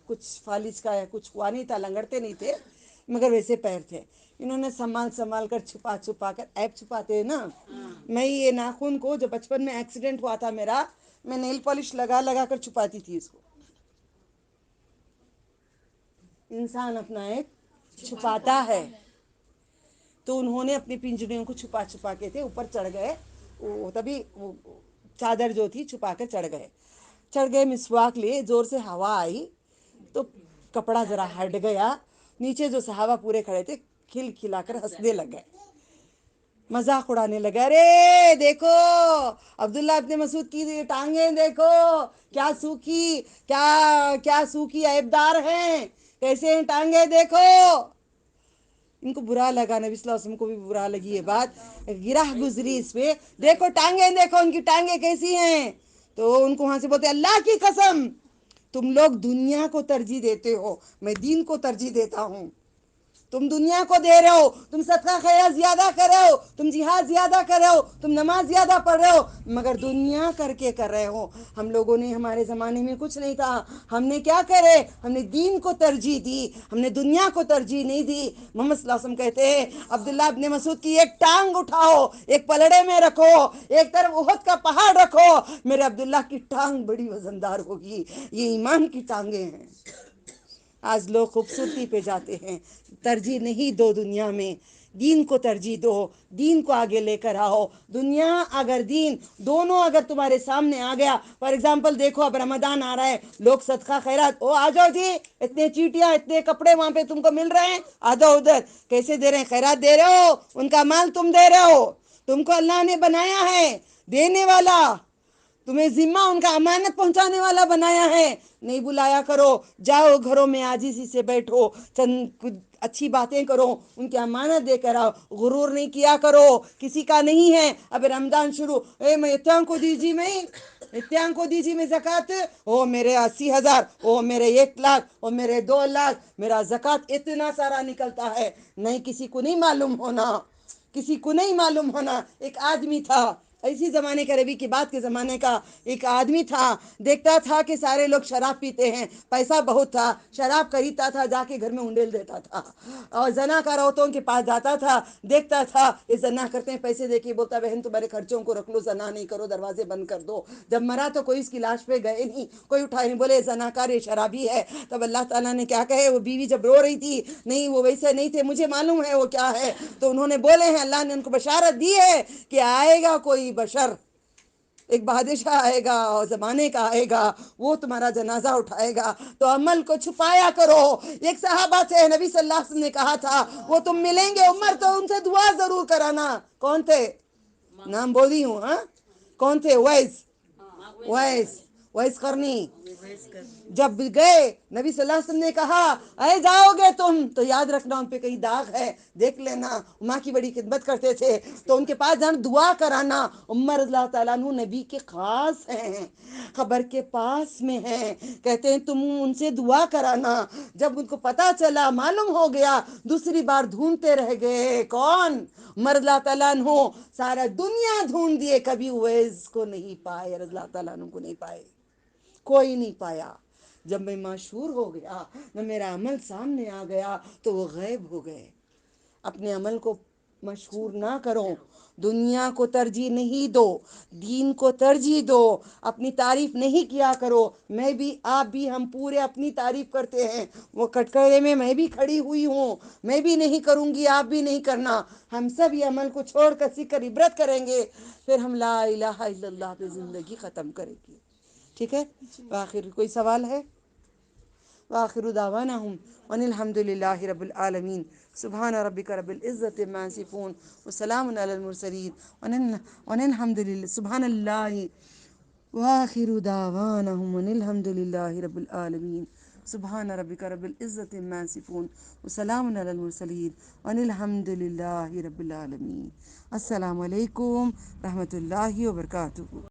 کچھ فالج کا ہے، کچھ ہوا نہیں تھا، لنگڑتے نہیں تھے، مگر ویسے پیر تھے. انہوں نے سنبھال کر چھپا کر، ایپ چھپاتے ہیں نا. میں یہ ناخن کو جو بچپن میں ایکسیڈنٹ ہوا تھا میرا، میں نیل پالش لگا کر چھپاتی تھی اس کو. انسان اپنا ایک چھپاتا ہے. تو انہوں نے اپنی پنجڑیوں کو چھپا کے تھے، اوپر چڑھ گئے. تبھی چادر جو تھی چھپا کر چڑھ گئے. مسواک لیے، زور سے ہوا آئی تو کپڑا ذرا ہٹ گیا نیچے جو صحابہ پورے کھڑے تھے کھل کھلا کر ہنسنے لگے، مذاق اڑانے لگا، ارے دیکھو عبداللہ ابن مسعود کی ٹانگیں دیکھو کیا سوکھی، کیا سوکھی عیبدار ہیں، کیسے ہیں ٹانگیں دیکھو۔ ان کو برا لگا، نبی صلی اللہ علیہ وسلم کو بھی برا لگی یہ بات، گرہ گزری اس پہ، دیکھو ٹانگیں دیکھو ان کی ٹانگیں کیسی ہیں۔ تو ان کو وہاں سے بولتے اللہ کی قسم تم لوگ دنیا کو ترجیح دیتے ہو، میں دین کو ترجیح دیتا ہوں۔ تم دنیا کو دے رہے ہو، تم صدقہ خیرات زیادہ کر رہے ہو، تم جہاد زیادہ کر رہے ہو، تم نماز زیادہ پڑھ رہے ہو، مگر دنیا کر کے کر رہے ہو۔ ہم لوگوں نے، ہمارے زمانے میں کچھ نہیں تھا، ہم نے کیا کرے، ہم نے دین کو ترجیح دی، ہم نے دنیا کو ترجیح نہیں دی۔ محمد صلی اللہ علیہ وسلم کہتے ہیں عبداللہ ابن مسعود کی ایک ٹانگ اٹھاؤ، ایک پلڑے میں رکھو، ایک طرف احد کا پہاڑ رکھو، میرے عبداللہ کی ٹانگ بڑی وزندار ہوگی۔ یہ ایمان کی ٹانگیں ہیں۔ آج لوگ خوبصورتی پہ جاتے ہیں، ترجیح نہیں دو دنیا میں، دین کو ترجیح دو، دین کو آگے لے کر آؤ۔ دنیا اگر دین دونوں اگر تمہارے سامنے آ گیا، فار ایگزامپل دیکھو اب رمضان آ رہا ہے، لوگ صدقہ خیرات، او آ جاؤ جی، اتنے چیٹیاں اتنے کپڑے وہاں پہ تم کو مل رہے ہیں، آ جاؤ ادھر، کیسے دے رہے ہیں، خیرات دے رہے ہو، ان کا مال تم دے رہے ہو، تم کو اللہ نے بنایا ہے دینے والا، تمہیں ذمہ ان کا امانت پہنچانے والا بنایا ہے۔ نہیں بلایا کرو، جاؤ گھروں میں عاجزی سے بیٹھو، چند کچھ اچھی باتیں کرو، ان کی امانت دے کر آؤ، غرور نہیں کیا کرو، کسی کا نہیں ہے۔ اب رمضان شروع، میں اتیاں کو دیجی، میں اتیاں کو دیجی میں زکوٰۃ، او میرے 80,000، او میرے 1,00,000، او میرے 2,00,000، میرا زکوٰۃ اتنا سارا نکلتا ہے۔ نہیں، کسی کو نہیں معلوم ہونا، کسی کو نہیں معلوم ہونا۔ ایک آدمی تھا، اسی زمانے کا، ربی کی بات کے زمانے کا، ایک آدمی تھا، دیکھتا تھا کہ سارے لوگ شراب پیتے ہیں، پیسہ بہت تھا، شراب خریدتا تھا، جا کے گھر میں ہنڈیل دیتا تھا، اور زنا کار عورتوں کے پاس جاتا تھا، دیکھتا تھا یہ زنا کرتے ہیں، پیسے دے کے بولتا بہن تمہارے خرچوں کو رکھ لو، زنا نہیں کرو، دروازے بند کر دو۔ جب مرا تو کوئی اس کی لاش پہ گئے نہیں، کوئی اٹھائے نہیں، بولے زنا کار، یہ شرابی ہے۔ تب اللہ تعالیٰ نے کیا کہے، وہ بیوی جب رو رہی تھی، نہیں وہ ویسے نہیں تھے، مجھے معلوم ہے وہ کیا ہے، تو انہوں نے بولے ہیں، اللہ نے ان کو بشارت دی ہے کہ آئے گا کوئی بشر، ایک بادشاہ آئے گا اور زمانے کا آئے گا، وہ تمہارا جنازہ اٹھائے گا، تو عمل کو چھپایا کرو۔ ایک صحابہ تھے، نبی صلی اللہ علیہ وسلم نے کہا تھا وہ تم ملیں گے عمر تو ان سے دعا ضرور کرانا۔ کون تھے؟ نام بولی ہوں، ہاں کون تھے؟ ویس قرنی۔ جب گئے نبی صلی اللہ علیہ وسلم نے کہا اے جاؤ گے تم تو یاد رکھنا ان پہ کہیں داغ ہے، دیکھ لینا، ماں کی بڑی خدمت کرتے تھے، تو ان کے پاس جانا، دعا کرانا۔ عمر رضی اللہ تعالیٰ عنہ نبی کے خاص ہیں، قبر کے پاس میں ہیں، کہتے ہیں تم ان سے دعا کرانا۔ جب ان کو پتا چلا، معلوم ہو گیا، دوسری بار ڈھونڈتے رہ گئے، کون؟ عمر رضی اللہ تعالیٰ عنہ، سارا دنیا ڈھونڈ دیے، کبھی اویس کو نہیں پائے، رضی اللہ تعالیٰ عنہ کو نہیں پائے، کوئی نہیں پایا۔ جب میں مشہور ہو گیا، جب میرا عمل سامنے آ گیا، تو وہ غائب ہو گئے۔ اپنے عمل کو مشہور نہ کرو، دنیا کو ترجیح نہیں دو، دین کو ترجیح دو، اپنی تعریف نہیں کیا کرو۔ میں بھی، آپ بھی، ہم پورے اپنی تعریف کرتے ہیں، وہ کٹکرے میں بھی کھڑی ہوئی ہوں، میں بھی نہیں کروں گی، آپ بھی نہیں کرنا۔ ہم سب یہ عمل کو چھوڑ کر سیکھ کر عبرت کریں گے، پھر ہم لا الہ الا اللہ پہ زندگی ختم کریں گے، ٹھیک ہے؟ آخر کوئی سوال ہے؟ وآخر دعوانہم ان الحمد للہ رب العالمین، سبحان ربک رب العزت عما یصفون وسلام علی المرسلین ان الحمد للہ، سبحان اللہ، وآخر دعوانہم ان الحمد للہ رب العالمین، سبحان ربک رب العزت عما یصفون وسلام علی المرسلین ان الحمد للہ رب العالمین۔ السلام علیکم رحمۃ اللہ وبرکاتہ۔